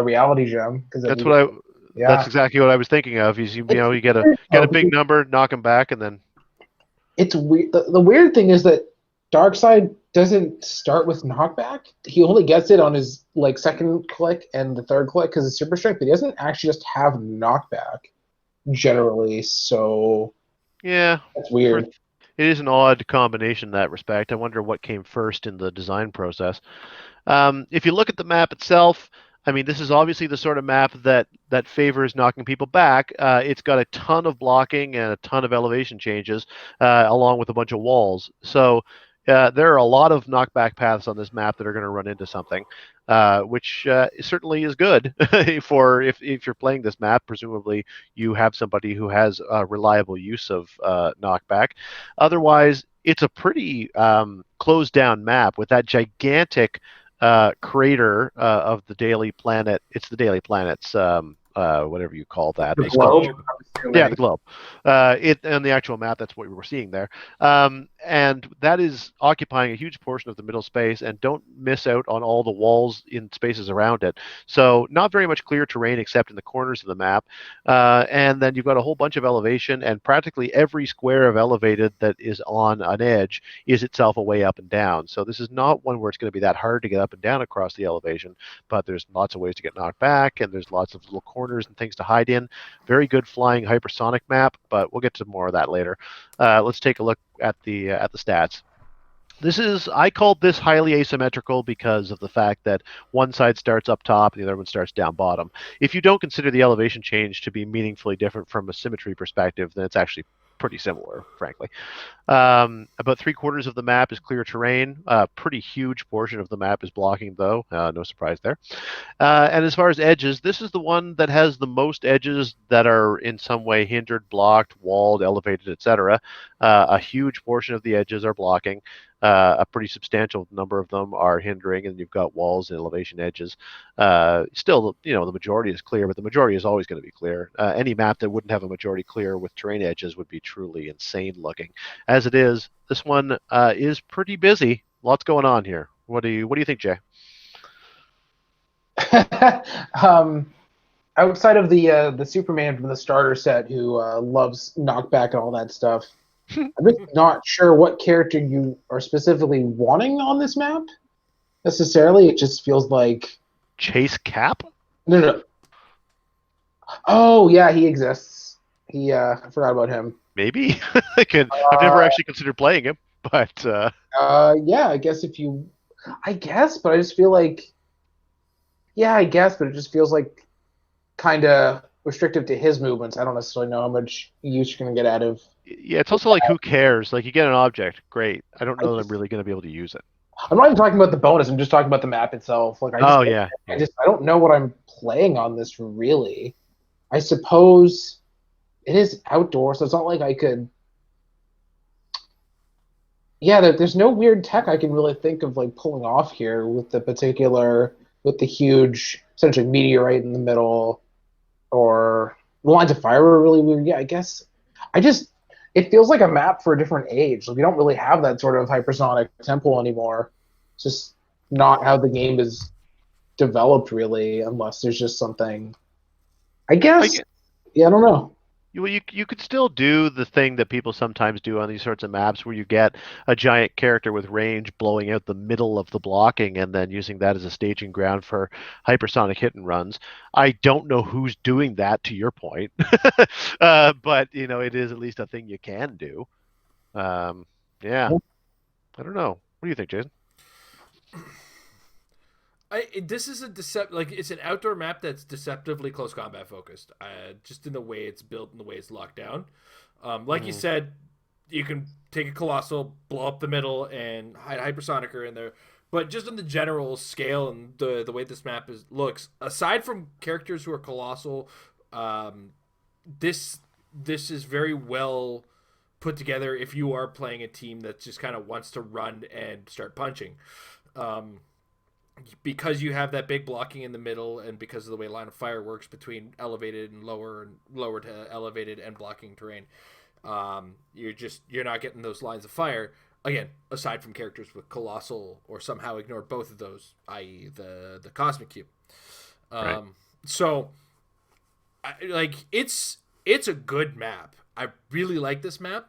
reality gem. That's exactly what I was thinking of. You get a big number, knock him back, and then it's weird. The weird thing is that Darkseid doesn't start with knockback. He only gets it on his second click and the third click because it's super strength. But he doesn't actually just have knockback generally. So yeah, that's weird. It is an odd combination in that respect. I wonder what came first in the design process. If you look at the map itself, I mean, this is obviously the sort of map that favors knocking people back. It's got a ton of blocking and a ton of elevation changes, along with a bunch of walls. So there are a lot of knockback paths on this map that are going to run into something, which certainly is good for if you're playing this map. Presumably, you have somebody who has reliable use of knockback. Otherwise, it's a pretty closed down map with that gigantic crater of the Daily Planet. It's the Daily Planet's whatever you call that. The globe. Yeah, the globe. On the actual map, that's what we were seeing there. And that is occupying a huge portion of the middle space, and don't miss out on all the walls in spaces around it. So not very much clear terrain except in the corners of the map. And then you've got a whole bunch of elevation, and practically every square of elevated that is on an edge is itself a way up and down. So this is not one where it's going to be that hard to get up and down across the elevation, but there's lots of ways to get knocked back, and there's lots of little corners and things to hide in. Very good flying hypersonic map, but we'll get to more of that later. Let's take a look at the stats. I called this highly asymmetrical because of the fact that one side starts up top and the other one starts down bottom. If you don't consider the elevation change to be meaningfully different from a symmetry perspective, then it's actually pretty similar, frankly. About 3/4 of the map is clear terrain. A pretty huge portion of the map is blocking, though. No surprise there. And as far as edges, this is the one that has the most edges that are in some way hindered, blocked, walled, elevated, etc. A huge portion of the edges are blocking. A pretty substantial number of them are hindering, and you've got walls and elevation edges. Still, the majority is clear, but the majority is always going to be clear. Any map that wouldn't have a majority clear with terrain edges would be truly insane looking. As it is, this one is pretty busy. Lots going on here. What do you think, Jay? Outside of the Superman from the starter set who loves knockback and all that stuff, I'm just not sure what character you are specifically wanting on this map necessarily. It just feels like Chase Cap? No. Oh yeah, he exists. I forgot about him. Maybe. I've never actually considered playing him, but yeah, I guess but I just feel like but it just feels like kind of restrictive to his movements. I don't necessarily know how much use you're going to get out of. Yeah, it's also like, who cares? Like, you get an object, great. I don't know that I'm really going to be able to use it. I'm not even talking about the bonus. I'm just talking about the map itself. I don't know what I'm playing on this really. I suppose it is outdoor, so it's not like I could. Yeah, there's no weird tech I can really think of pulling off here with the huge essentially meteorite in the middle, or the lines of fire are really weird. Yeah, I guess it feels like a map for a different age. We don't really have that sort of hypersonic tempo anymore. It's just not how the game is developed, really, unless there's just something. I guess. Yeah, I don't know. You could still do the thing that people sometimes do on these sorts of maps where you get a giant character with range blowing out the middle of the blocking and then using that as a staging ground for hypersonic hit and runs. I don't know who's doing that, to your point. But it is at least a thing you can do. Yeah, I don't know. What do you think, Jason? This is it's an outdoor map that's deceptively close combat focused. Just in the way it's built and the way it's locked down. Like you said, you can take a colossal, blow up the middle, and hide hypersonicer in there. But just on the general scale and the way this map looks, aside from characters who are colossal, this is very well put together if you are playing a team that just kind of wants to run and start punching. Because you have that big blocking in the middle, and because of the way line of fire works between elevated and lower to elevated and blocking terrain, you're not getting those lines of fire. Again, aside from characters with colossal or somehow ignore both of those, i.e. the cosmic cube. Right. So, it's a good map. I really like this map.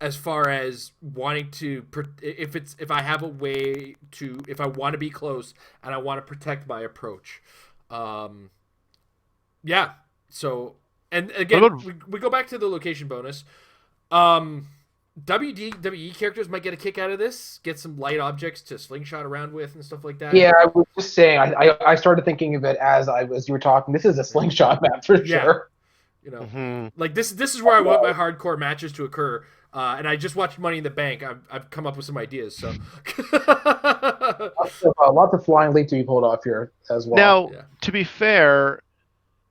As far as wanting to, if I have a way to, if I want to be close and I want to protect my approach, yeah. So, and again, we go back to the location bonus. WWE characters might get a kick out of this, get some light objects to slingshot around with and stuff like that. Yeah, I was just saying, I started thinking of it as you were talking. This is a slingshot map for sure. Like this is where I want my hardcore matches to occur. And I just watched Money in the Bank. I've come up with some ideas. So lots of flying leap to be pulled off here as well. Now, to be fair,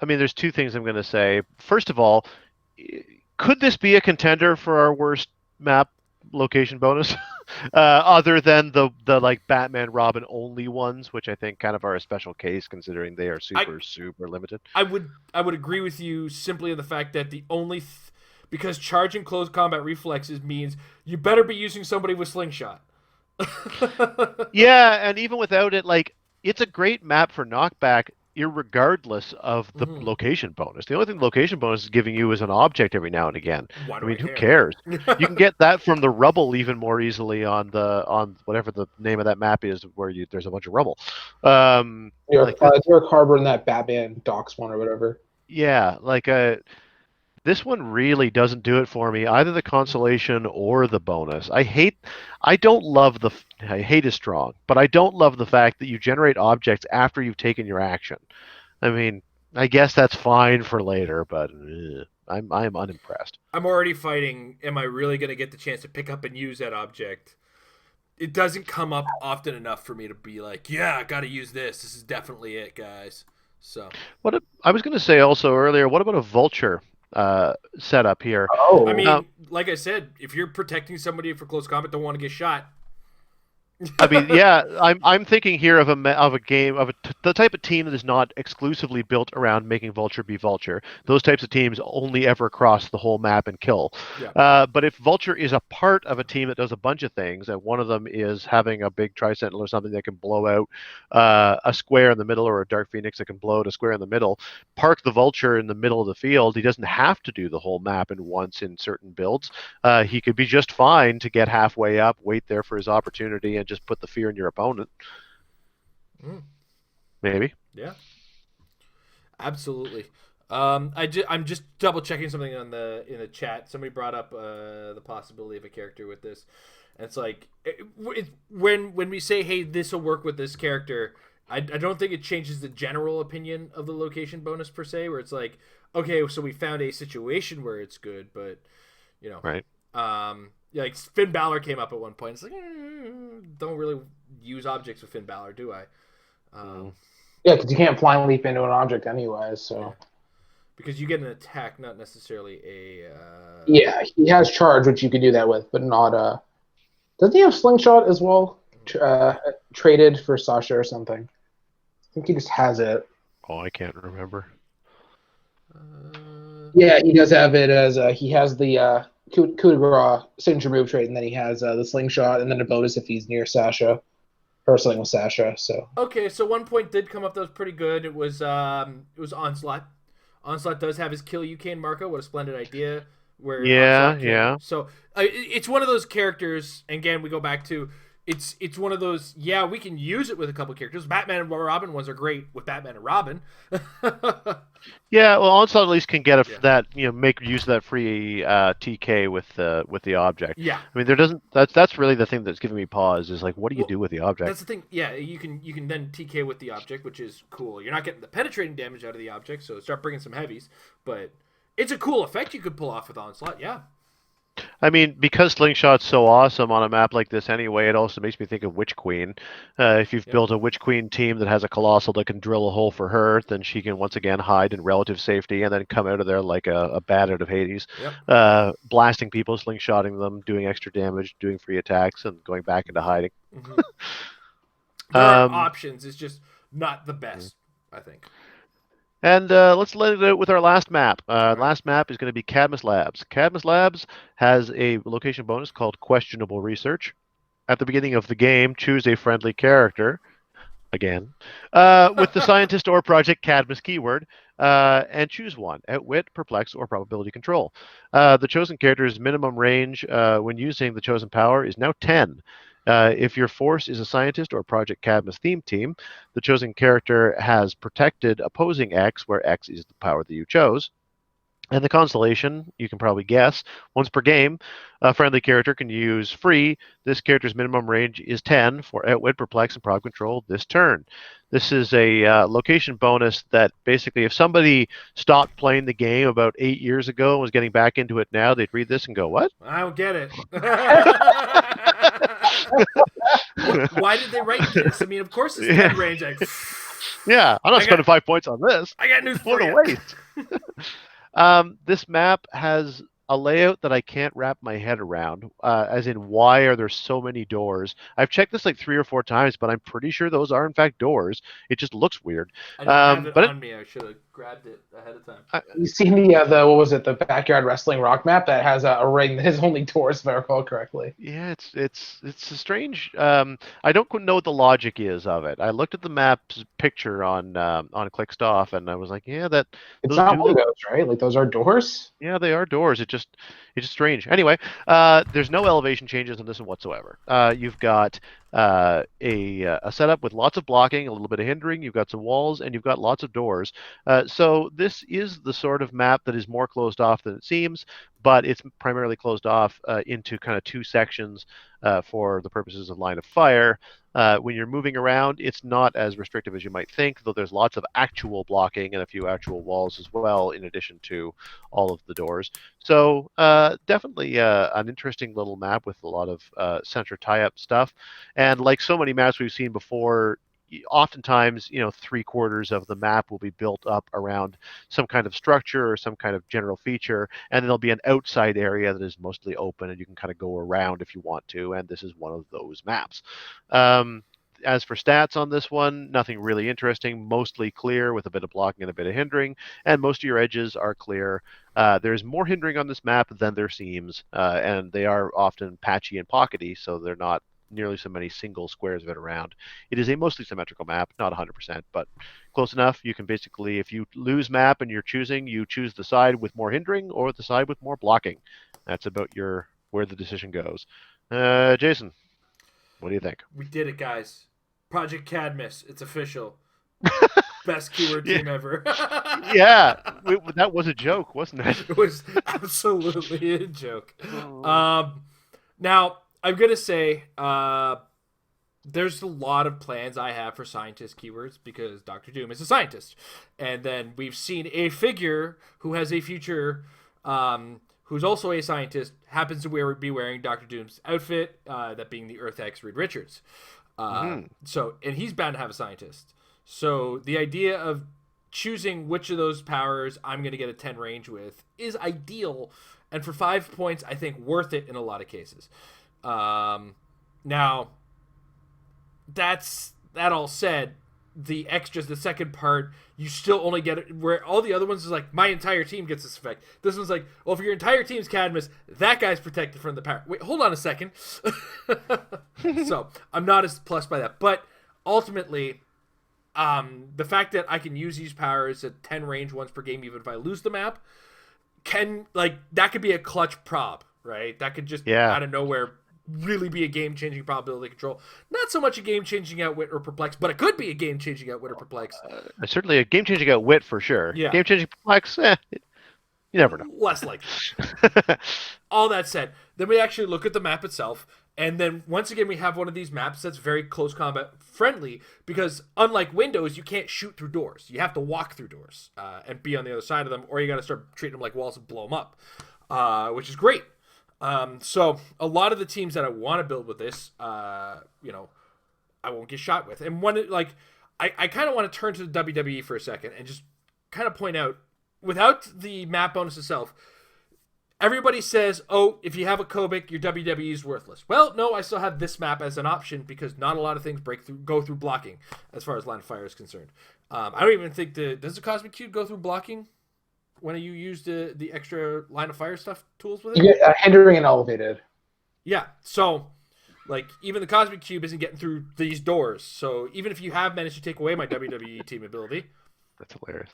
I mean, there's two things I'm going to say. First of all, could this be a contender for our worst map location bonus? Other than the like Batman Robin only ones, which I think kind of are a special case considering they are super limited. I would agree with you simply in the fact that the only because charging close combat reflexes means you better be using somebody with slingshot. Yeah, and even without it, like, it's a great map for knockback irregardless of the location bonus. The only thing the location bonus is giving you is an object every now and again. I mean, who cares? You can get that from the rubble even more easily on whatever the name of that map is where there's a bunch of rubble. New York Harbor and that Batman docks one or whatever. Yeah, like this one really doesn't do it for me, either the consolation or the bonus. Hate is strong, but I don't love the fact that you generate objects after you've taken your action. I mean, I guess that's fine for later, but I'm unimpressed. I'm already fighting, am I really going to get the chance to pick up and use that object? It doesn't come up often enough for me to be like, yeah, I got to use this. This is definitely it, guys. So I was going to say also earlier, what about a vulture setup here? I mean, like I said, if you're protecting somebody for close combat, don't want to get shot. I mean, yeah, I'm thinking here of the type of team that is not exclusively built around making Vulture be Vulture. Those types of teams only ever cross the whole map and kill. Yeah. But if Vulture is a part of a team that does a bunch of things, and one of them is having a big Tri-Sentinel or something that can blow out a square in the middle, or a Dark Phoenix that can blow out a square in the middle, park the Vulture in the middle of the field. He doesn't have to do the whole map at once in certain builds. He could be just fine to get halfway up, wait there for his opportunity, and just put the fear in your opponent. Maybe. Yeah. Absolutely. I'm just double checking something in the chat. Somebody brought up the possibility of a character with this, and it's like when we say, hey, this will work with this character, I don't think it changes the general opinion of the location bonus per se, where it's like, okay, so we found a situation where it's good, but right. Like Finn Balor came up at one point. It's like, don't really use objects with Finn Balor, do I? Yeah, because you can't flying leap into an object anyway, so. Yeah. Because you get an attack, not necessarily a. Yeah, he has charge, which you can do that with, but not. Doesn't he have slingshot as well? Traded for Sasha or something. I think he just has it. Oh, I can't remember. Yeah, he does have it as he has the coup de grace signature move trait, and then he has the slingshot, and then a bonus if he's near Sasha, wrestling with Sasha. So okay, so one point did come up that was pretty good. It was Onslaught. Onslaught does have his kill Ukane Marco. What a splendid idea. Where Yeah, Onslaught yeah. So it's one of those characters. And again, we go back to it's one of those. Yeah, we can use it with a couple of characters. Batman and Robin ones are great with Batman and Robin. Yeah, well, Onslaught at least can get that, make use of that free TK with the object. Yeah. I mean, there doesn't. That's really the thing that's giving me pause. Is like, what do you do with the object? That's the thing. Yeah, you can then TK with the object, which is cool. You're not getting the penetrating damage out of the object, so start bringing some heavies. But it's a cool effect you could pull off with Onslaught. Yeah. I mean, because Slingshot's so awesome on a map like this anyway, it also makes me think of Witch Queen. If you've built a Witch Queen team that has a Colossal that can drill a hole for her, then she can once again hide in relative safety and then come out of there like a bat out of Hades, blasting people, slingshotting them, doing extra damage, doing free attacks, and going back into hiding. Mm-hmm. There are options. It's just not the best, I think. And let's let it out with our last map. Last map is going to be Cadmus Labs. Cadmus Labs has a location bonus called Questionable Research. At the beginning of the game, choose a friendly character, again, with the scientist or project Cadmus keyword, and choose one: Outwit, Perplex, or Probability Control. The chosen character's minimum range when using the chosen power is now 10. If your force is a scientist or Project Cadmus themed team, the chosen character has protected opposing X, where X is the power that you chose. And the constellation, you can probably guess, once per game, a friendly character can use free. This character's minimum range is 10 for Outwit, Perplex, and Prob Control this turn. This is a location bonus that basically, if somebody stopped playing the game about 8 years ago and was getting back into it now, they'd read this and go, what? I don't get it. Why did they write this? I mean, of course it's 10 range. Yeah, I'm not spending 5 points on this. I got news for you. What a waste. This map has a layout that I can't wrap my head around, as in why are there so many doors? I've checked this like 3 or 4 times, but I'm pretty sure those are in fact doors. It just looks weird. I don't have it on me. I should have grabbed it ahead of time. You seen the what was it, the backyard wrestling rock map that has a ring that has only doors, if I recall correctly. Yeah, it's a strange. I don't know what the logic is of it. I looked at the map's picture on Clixoff, and I was like, yeah, that. It's not one of those, right? Like those are doors. Yeah, they are doors. It's just strange. Anyway, there's no elevation changes on this one whatsoever. You've got a setup with lots of blocking, a little bit of hindering. You've got some walls, and you've got lots of doors. So this is the sort of map that is more closed off than it seems, but it's primarily closed off into kind of 2 sections for the purposes of line of fire. When you're moving around, it's not as restrictive as you might think, though there's lots of actual blocking and a few actual walls as well, in addition to all of the doors. So definitely an interesting little map with a lot of center tie-up stuff. And like so many maps we've seen before, oftentimes, 3/4 of the map will be built up around some kind of structure or some kind of general feature, and there'll be an outside area that is mostly open, and you can kind of go around if you want to, and this is one of those maps. As for stats on this one, nothing really interesting, mostly clear with a bit of blocking and a bit of hindering, and most of your edges are clear. There's more hindering on this map than there seems, and they are often patchy and pockety, so they're not nearly so many single squares of it around. It is a mostly symmetrical map, not 100%, but close enough. You can basically, if you lose map and you're choosing, you choose the side with more hindering or the side with more blocking. That's about where the decision goes. Jason, what do you think? We did it, guys. Project Cadmus. It's official. Best keyword team ever. Yeah, that was a joke, wasn't it? It was absolutely a joke. Now, I'm going to say there's a lot of plans I have for scientist keywords because Dr. Doom is a scientist. And then we've seen a figure who has a future, who's also a scientist, happens to be wearing Dr. Doom's outfit, that being the Earth X Reed Richards. So, and he's bound to have a scientist. So the idea of choosing which of those powers I'm going to get a 10 range with is ideal. And for 5 points, I think worth it in a lot of cases. Now, that all said, the extras, the second part, you still only get it where all the other ones is like, my entire team gets this effect. This one's like, well, if your entire team's Cadmus, that guy's protected from the power. Wait, hold on a second. So I'm not as plussed by that. But ultimately, the fact that I can use these powers at 10 range once per game, even if I lose the map, that could be a clutch prob, right? That could just out of nowhere really be a game-changing probability control. Not so much a game-changing outwit or perplex, but it could be a game-changing outwit or perplex. Certainly a game-changing outwit for sure. Yeah. Game-changing perplex, you never know. Less likely. All that said, then we actually look at the map itself, and then once again we have one of these maps that's very close combat friendly, because unlike Windows, you can't shoot through doors. You have to walk through doors and be on the other side of them, or you got to start treating them like walls and blow them up, which is great. So a lot of the teams that I want to build with this, I won't get shot with. And I kind of want to turn to the WWE for a second and just kind of point out, without the map bonus itself, everybody says, oh, if you have a Kobik, your WWE is worthless. Well, no, I still have this map as an option because not a lot of things go through blocking as far as line of fire is concerned. I don't even think does the Cosmic Cube go through blocking when you use the extra line of fire stuff tools with it? You get hindering and elevated. Yeah, so even the Cosmic Cube isn't getting through these doors. So even if you have managed to take away my WWE team ability, that's hilarious.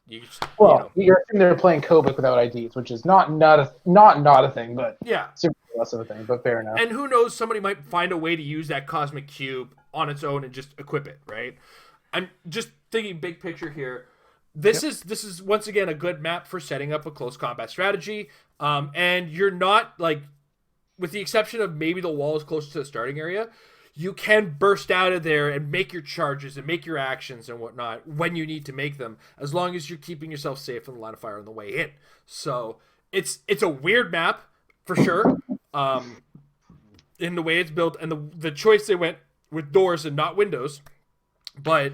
You're in there playing Kobik without IDs, which is not a thing, but super less of a thing. But fair enough. And who knows? Somebody might find a way to use that Cosmic Cube on its own and just equip it, right? I'm just thinking big picture here. This is once again a good map for setting up a close combat strategy. And you're not with the exception of maybe the wall is closer to the starting area, you can burst out of there and make your charges and make your actions and whatnot when you need to make them, as long as you're keeping yourself safe from the line of fire on the way in. So it's a weird map for sure, in the way it's built and the choice they went with doors and not windows. But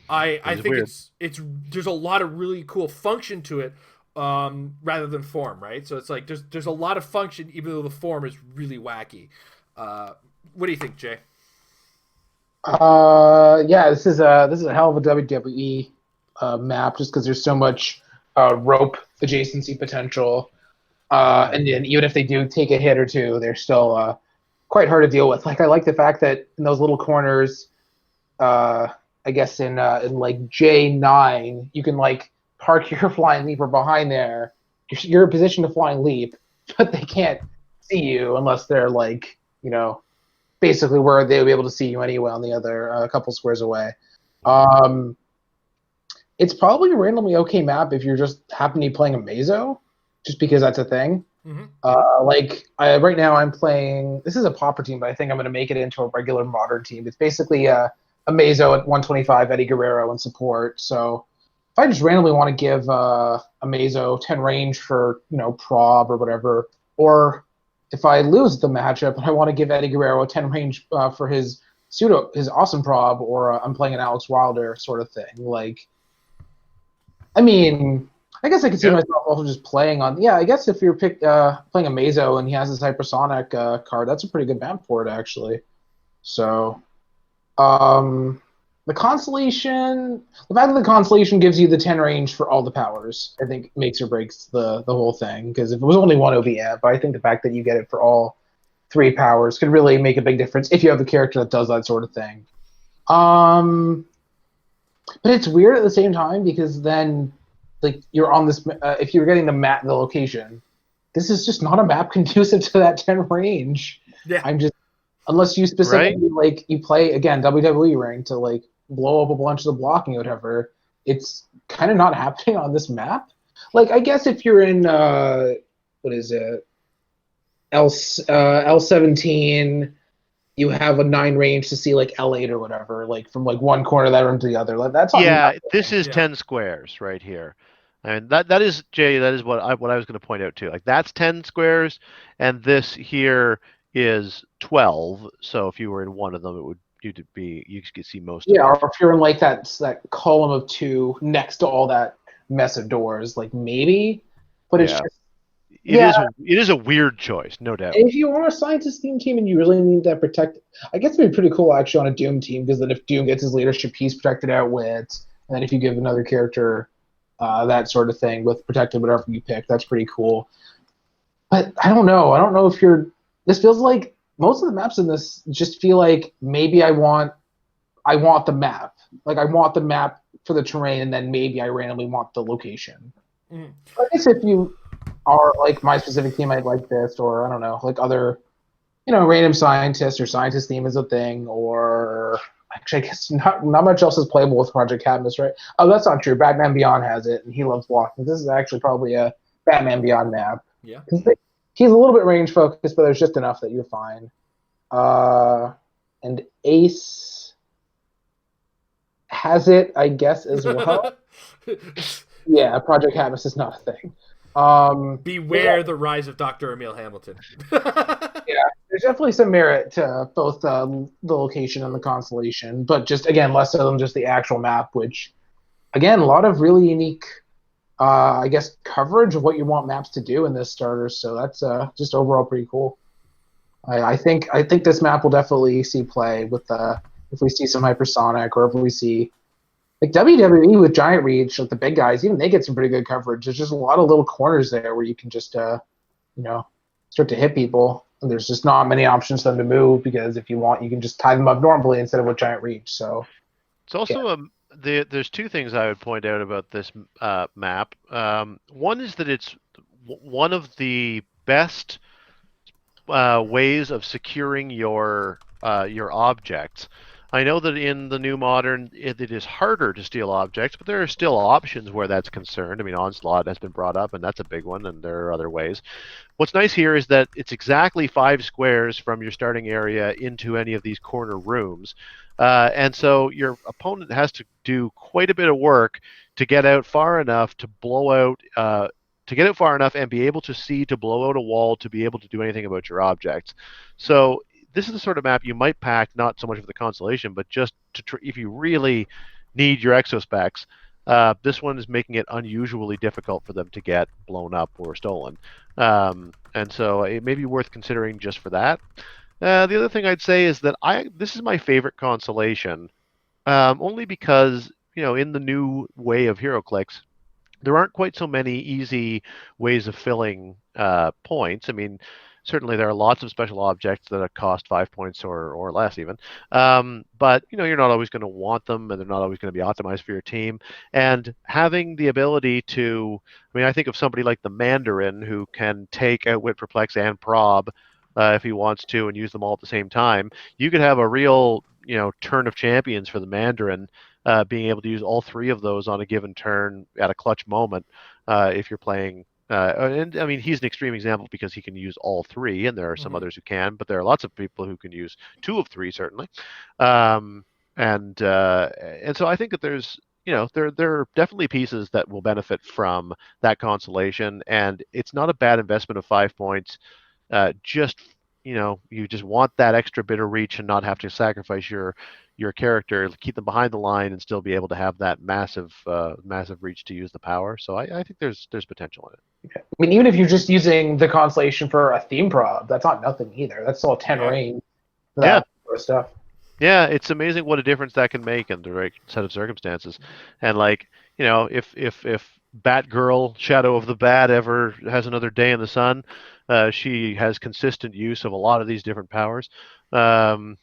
I think weird. It's there's a lot of really cool function to it, rather than form, right? So it's there's a lot of function, even though the form is really wacky. What do you think, Jay? This is a hell of a WWE map, just because there's so much rope adjacency potential, and then even if they do take a hit or two, they're still quite hard to deal with. I like the fact that in those little corners, I guess in J9, you can park your flying leaper behind there. You're in position to flying leap, but they can't see you unless they're basically where they'll be able to see you anyway on the other couple squares away. It's probably a randomly okay map if you're just happen to be playing a Mazo, just because that's a thing. Mm-hmm. Right now I'm playing, this is a pauper team, but I think I'm going to make it into a regular modern team. It's basically a Mazo at 125, Eddie Guerrero and support. So if I just randomly want to give a Mazo 10 range for, prob or whatever, or if I lose the matchup and I want to give Eddie Guerrero a 10 range for his awesome prob, or I'm playing an Alex Wilder sort of thing. I guess I could see myself also just playing on. Yeah, I guess if you're playing a Mazo and he has his hypersonic card, that's a pretty good map for it actually. So, the Constellation, the fact that the Constellation gives you the 10 range for all the powers, I think makes or breaks the whole thing. Because if it was only one OVF, but I think the fact that you get it for all 3 powers could really make a big difference if you have a character that does that sort of thing. But it's weird at the same time, because then you're on this. If you're getting the location, this is just not a map conducive to that 10 range. Yeah. Unless you specifically you play again WWE ring to blow up a bunch of the blocking or whatever, it's kind of not happening on this map. I guess if you're in what is it, L17, you have a 9 range to see L8 or whatever, from one corner of that room to the other. That's this is 10 squares right here. And that is, Jay, that is what I was going to point out too. That's 10 squares, and this here is 12. So if you were in one of them, you could see most of it. Or if you're in that column of 2 next to all that mess of doors, maybe. But it's just it is a weird choice, no doubt. If you are a scientist team and you really need that protected, I guess it'd be pretty cool actually on a Doom team, because then if Doom gets his leadership, he's protected outwits, and then if you give another character that sort of thing with protected whatever you pick, that's pretty cool. But I don't know. I don't know if this feels like most of the maps in this just feel like maybe I want the map. like I want the map for the terrain, and then maybe I randomly want the location. Mm. I guess if you are like my specific team, I'd like this, or I don't know, like other, random scientist or scientist theme is a thing, or actually, I guess not much else is playable with Project Cadmus, right? Oh, that's not true. Batman Beyond has it, and he loves walking. This is actually probably a Batman Beyond map. Yeah. He's a little bit range focused, but there's just enough that you're fine. And Ace has it, I guess, as well. Yeah, Project Cadmus is not a thing. Beware the rise of Dr. Emil Hamilton. Yeah, there's definitely some merit to both the location and the constellation, but just again, less so than just the actual map, which again, a lot of really unique, I guess, coverage of what you want maps to do in this starter. So that's just overall pretty cool. I think this map will definitely see play with if we see some hypersonic, or if we see like WWE with Giant Reach, like the big guys, even they get some pretty good coverage. There's just a lot of little corners there where you can just start to hit people. And there's just not many options for them to move, because if you want, you can just tie them up normally instead of with Giant Reach. So It's also there's two things I would point out about this map. One is that it's one of the best ways of securing your objects. I know that in the new modern, it is harder to steal objects, but there are still options where that's concerned. I mean, Onslaught has been brought up, and that's a big one, and there are other ways. What's nice here is that it's exactly 5 squares from your starting area into any of these corner rooms. And so your opponent has to do quite a bit of work to get out far enough to blow out and be able to see, to blow out a wall, to be able to do anything about your objects. So this is the sort of map you might pack, not so much for the constellation, but just if you really need your exospecs. This one is making it unusually difficult for them to get blown up or stolen. And so it may be worth considering just for that. The other thing I'd say is that this is my favorite constellation, only because, in the new way of Heroclix, there aren't quite so many easy ways of filling points. I mean, certainly there are lots of special objects that cost 5 points or less even. But, you're not always going to want them, and they're not always going to be optimized for your team. And having the ability I think of somebody like the Mandarin, who can take Outwit, Perplex, and Prob if he wants to, and use them all at the same time. You could have a real, turn of champions for the Mandarin, being able to use all 3 of those on a given turn at a clutch moment if you're playing. And I mean, he's an extreme example because he can use all 3, and there are some others who can, but there are lots of people who can use 2 of 3 certainly. And so I think that there's, there are definitely pieces that will benefit from that constellation, and it's not a bad investment of 5 points. You just want that extra bit of reach and not have to sacrifice your character, keep them behind the line, and still be able to have that massive reach to use the power. So I think there's potential in it. I mean, even if you're just using the constellation for a theme prob, that's not nothing either. That's still a 10 range for that sort of stuff. Yeah, it's amazing what a difference that can make in the right set of circumstances. And if Batgirl, Shadow of the Bat, ever has another day in the sun, she has consistent use of a lot of these different powers. And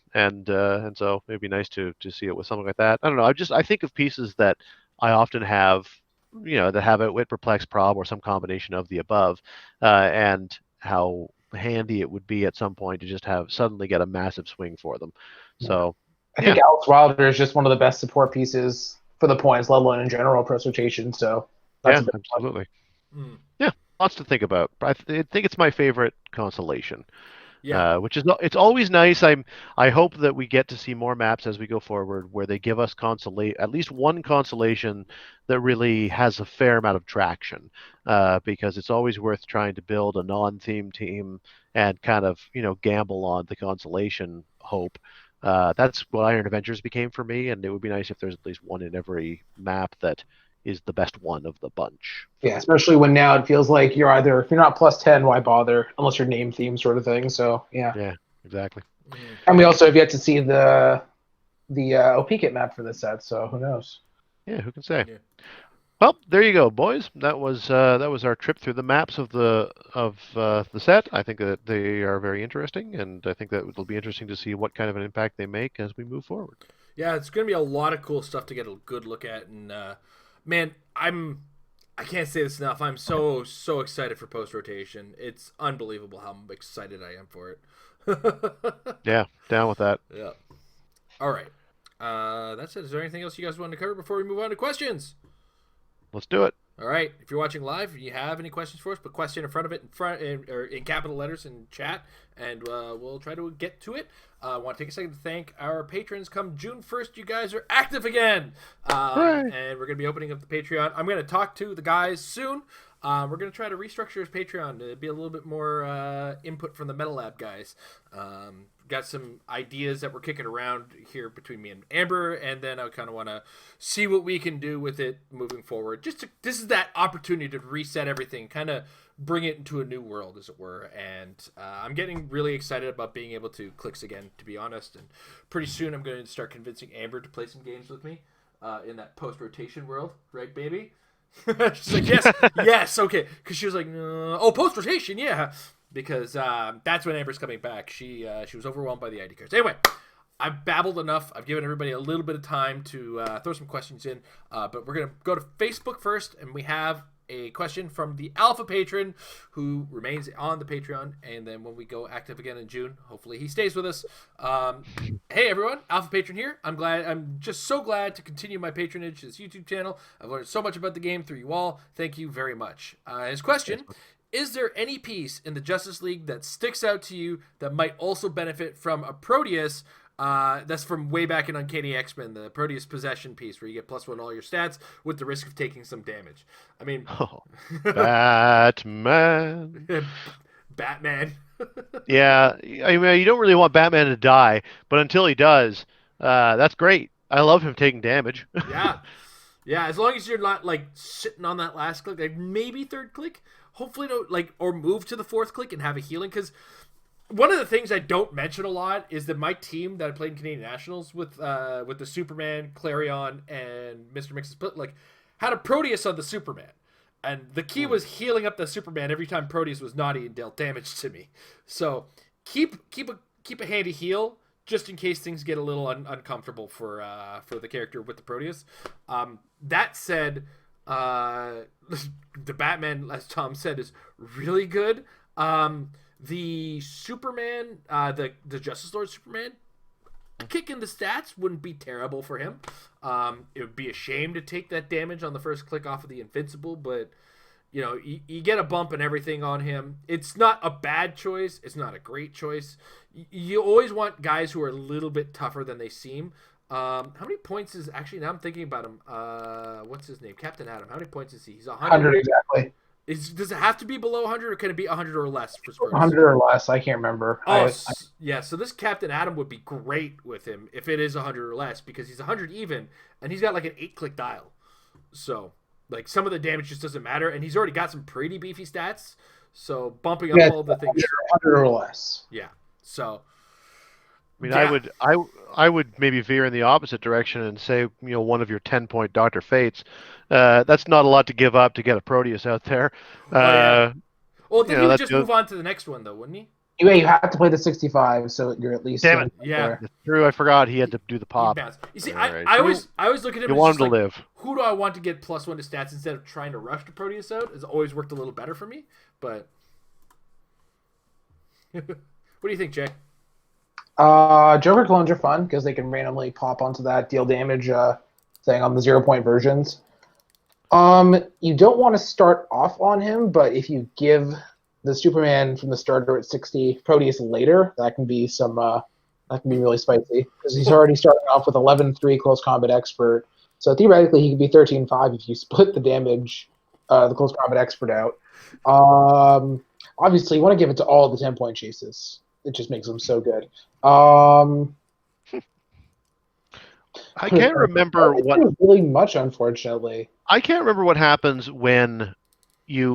so it'd be nice to see it with something like that. I don't know. I think of pieces that I often have, that have Outwit, Perplex, Prob, or some combination of the above, and how handy it would be at some point to just suddenly get a massive swing for them. So I think Alex Wilder is just one of the best support pieces for the points, let alone in general Pro Rotation. So that's absolutely. Yeah, lots to think about. I think it's my favorite constellation. Yeah. It's always nice. I hope that we get to see more maps as we go forward where they give us at least one constellation that really has a fair amount of traction, because it's always worth trying to build a non-theme team and kind of gamble on the constellation hope. That's what Iron Adventures became for me, and it would be nice if there's at least one in every map that is the best one of the bunch. Yeah, especially when now it feels like if you're not +10, why bother? Unless you're name theme sort of thing. So yeah. Yeah, exactly. And we also have yet to see the OP kit map for this set, so who knows? Yeah, who can say? Yeah. Well, there you go, boys. That was our trip through the maps of the set. I think that they are very interesting, and I think that it'll be interesting to see what kind of an impact they make as we move forward. Yeah, it's going to be a lot of cool stuff to get a good look at. And, man, I can't say this enough. I'm so excited for post-rotation. It's unbelievable how excited I am for it. Yeah, down with that. Yeah. All right. That's it. Is there anything else you guys want to cover before we move on to questions? Let's do it. All right. If you're watching live and you have any questions for us, put question in front of it or in capital letters in chat, and we'll try to get to it. I want to take a second to thank our patrons. Come June 1st, you guys are active again. And we're going to be opening up the Patreon. I'm going to talk to the guys soon. We're going to try to restructure his Patreon to be a little bit more input from the Metal Lab guys. Got some ideas that we're kicking around here between me and Amber, and then I kind of want to see what we can do with it moving forward. This is that opportunity to reset everything, kind of bring it into a new world, as it were. And I'm getting really excited about being able to Clix again, to be honest. And pretty soon I'm going to start convincing Amber to play some games with me in that post-rotation world, right, baby? She's like, yes, okay. Because she was like, post-rotation, yeah. Because that's when Amber's coming back. She was overwhelmed by the ID cards. Anyway, I've babbled enough. I've given everybody a little bit of time to throw some questions in. But we're going to go to Facebook first, and we have a question from the Alpha patron who remains on the Patreon. And then when we go active again in June, hopefully he stays with us. Hey, everyone. Alpha patron here. I'm just so glad to continue my patronage to this YouTube channel. I've learned so much about the game through you all. Thank you very much. His question: is there any piece in the Justice League that sticks out to you that might also benefit from a Proteus? That's from way back in Uncanny X-Men, the Proteus possession piece where you get +1 all your stats with the risk of taking some damage. I mean, Batman. Batman. Yeah, I mean, you don't really want Batman to die, but until he does, that's great. I love him taking damage. Yeah, as long as you're not like sitting on that last click, like maybe third click, hopefully don't or move to the fourth click and have a healing. Because one of the things I don't mention a lot is that my team that I played in Canadian Nationals with the Superman, Clarion, and Mr. Mix's had a Proteus on the Superman. And the key was healing up the Superman every time Proteus was naughty and dealt damage to me. So keep a handy heal just in case things get a little uncomfortable for the character with the Proteus. That said, the Batman, as Tom said, is really good. The Superman, the Justice Lord Superman, kicking the stats wouldn't be terrible for him. It would be a shame to take that damage on the first click off of the Invincible, but you get a bump and everything on him. It's not a bad choice. It's not a great choice. You always want guys who are a little bit tougher than they seem. How many points is actually? Now I'm thinking about him. What's his name? Captain Atom. How many points is he? He's 100 exactly. Does it have to be below 100, or can it be 100 or less for scores? 100 or less. I can't remember. Yeah. So this Captain Atom would be great with him if it is 100 or less, because he's 100 even, and he's got like an 8-click dial. So like some of the damage just doesn't matter, and he's already got some pretty beefy stats. So bumping up all the things. 100 or less. Yeah. So. I mean, I would maybe veer in the opposite direction and say, one of your 10-point Dr. Fates. That's not a lot to give up to get a Proteus out there. Well, then he would just move on to the next one, though, wouldn't he? Yeah, you have to play the 65, so you're at least. Damn it! Yeah, it's true. I forgot he had to do the pop. You see, I always look at him. You want him to live. Who do I want to get +1 to stats instead of trying to rush the Proteus out? It's always worked a little better for me. But what do you think, Jay? Joker clones are fun because they can randomly pop onto that deal damage thing on the 0-point versions. You don't want to start off on him, but if you give the Superman from the starter at 60 Proteus later, that can be really spicy because he's already starting off with 11-3 close combat expert. So theoretically, he could be 13-5 if you split the damage, the close combat expert out. Obviously, you want to give it to all the 10-point chases. It just makes them so good. I can't remember what really much, unfortunately. I can't remember what happens when you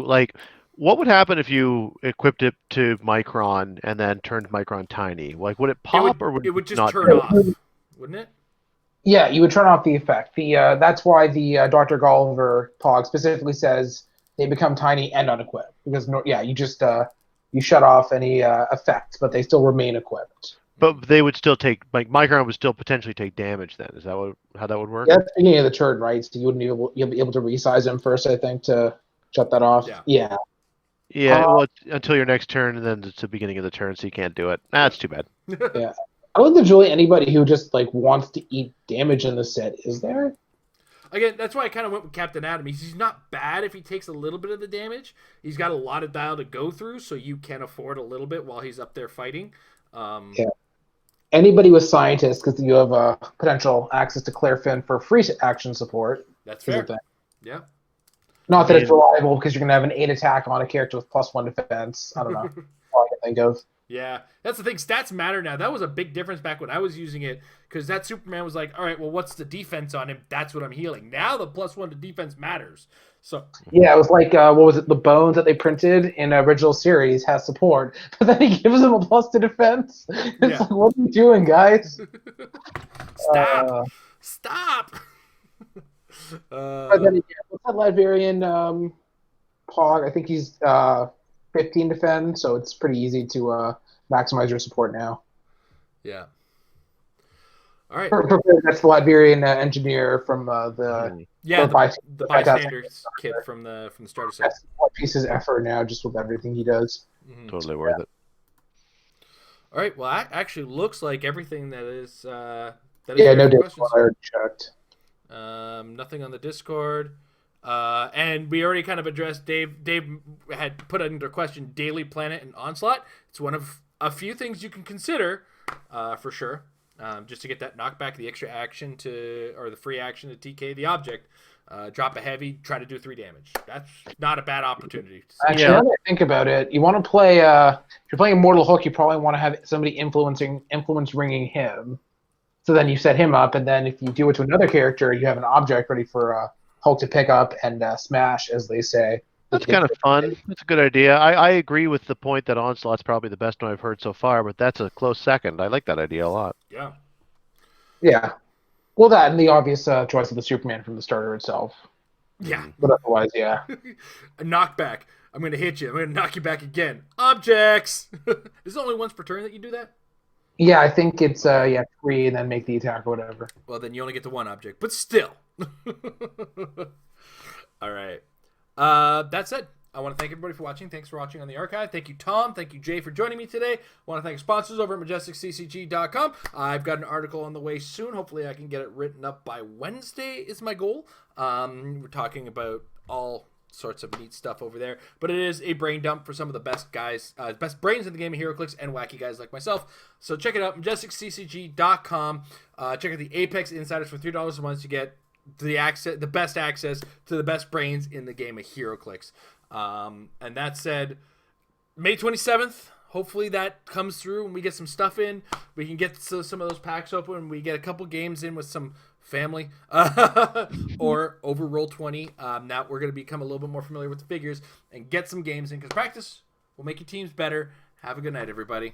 what would happen if you equipped it to Micron and then turned Micron tiny? Like, would it pop or would it would just not turn off? Wouldn't it? Yeah, you would turn off the effect. That's why the Dr. Golliver Pog specifically says they become tiny and unequipped because you just you shut off any effects, but they still remain equipped. But they would still take, like, Micron would still potentially take damage then. Is that how that would work? Yeah, that's the beginning of the turn, right? So you wouldn't you'll be able to resize him first, I think, to shut that off. Yeah. Yeah, well, until your next turn, and then it's the beginning of the turn, so you can't do it. That's too bad. Yeah. I don't think there's really anybody who just like wants to eat damage in the set, is there? Again, that's why I kind of went with Captain Atom. He's not bad if he takes a little bit of the damage. He's got a lot of dial to go through, so you can afford a little bit while he's up there fighting. Yeah. Anybody with scientists, because you have potential access to Clairfin for free action support. That's fair. Yeah. Not that it's reliable, because you're going to have an 8 attack on a character with +1 defense. I don't know. All I can think of. Yeah, that's the thing. Stats matter now. That was a big difference back when I was using it, because that Superman was like, all right, well, what's the defense on him? That's what I'm healing. Now the +1 to defense matters. So yeah, it was like, what was it? The bones that they printed in the original series has support, but then he gives them a +2 to defense. It's like, what are you doing, guys? Stop. But then again, what's that Latvian Pog? I think he's 15 defend, so it's pretty easy to maximize your support now. Yeah. All right. That's the Latvian engineer from the bystanders kit from the starter set. That's what pieces effort now, just with everything he does. Mm-hmm. Totally worth it. All right. Well, that actually looks like everything that is. No Discord checked. Nothing on the Discord. And we already kind of addressed Dave. Dave had put under question Daily Planet and Onslaught. It's one of a few things you can consider, for sure. Just to get that knockback, the extra action or the free action to TK the object. Drop a heavy, try to do 3 damage. That's not a bad opportunity. Actually, now that I think about it, you want to play. If you're playing Immortal Hook, you probably want to have somebody influence ringing him. So then you set him up, and then if you do it to another character, you have an object ready for Hulk to pick up and smash, as they say. That's kind of fun. That's a good idea. I agree with the point that Onslaught's probably the best one I've heard so far, but that's a close second. I like that idea a lot. Yeah. Yeah. Well, that and the obvious choice of the Superman from the starter itself. Yeah. But otherwise, yeah. A knockback. I'm going to hit you. I'm going to knock you back again. Objects! Is it only once per turn that you do that? Yeah, I think it's 3 and then make the attack or whatever. Well, then you only get to 1 object, but still. All right. That's it. I want to thank everybody for watching. Thanks for watching on the archive. Thank you, Tom. Thank you, Jay, for joining me today. I want to thank sponsors over at MajesticCCG.com. I've got an article on the way soon. Hopefully I can get it written up by Wednesday is my goal. We're talking about all sorts of neat stuff over there, but it is a brain dump for some of the best guys, best brains in the game of Heroclix and wacky guys like myself. So check it out, MajesticCCG.com. Check out the Apex Insiders for $3 a month. You get the best access to the best brains in the game of Heroclix. And that said, May 27th, hopefully that comes through and we get some stuff in. We can get some of those packs open. We get a couple games in with some family or over Roll20. Now we're going to become a little bit more familiar with the figures and get some games in, because practice will make your teams better. Have a good night, everybody.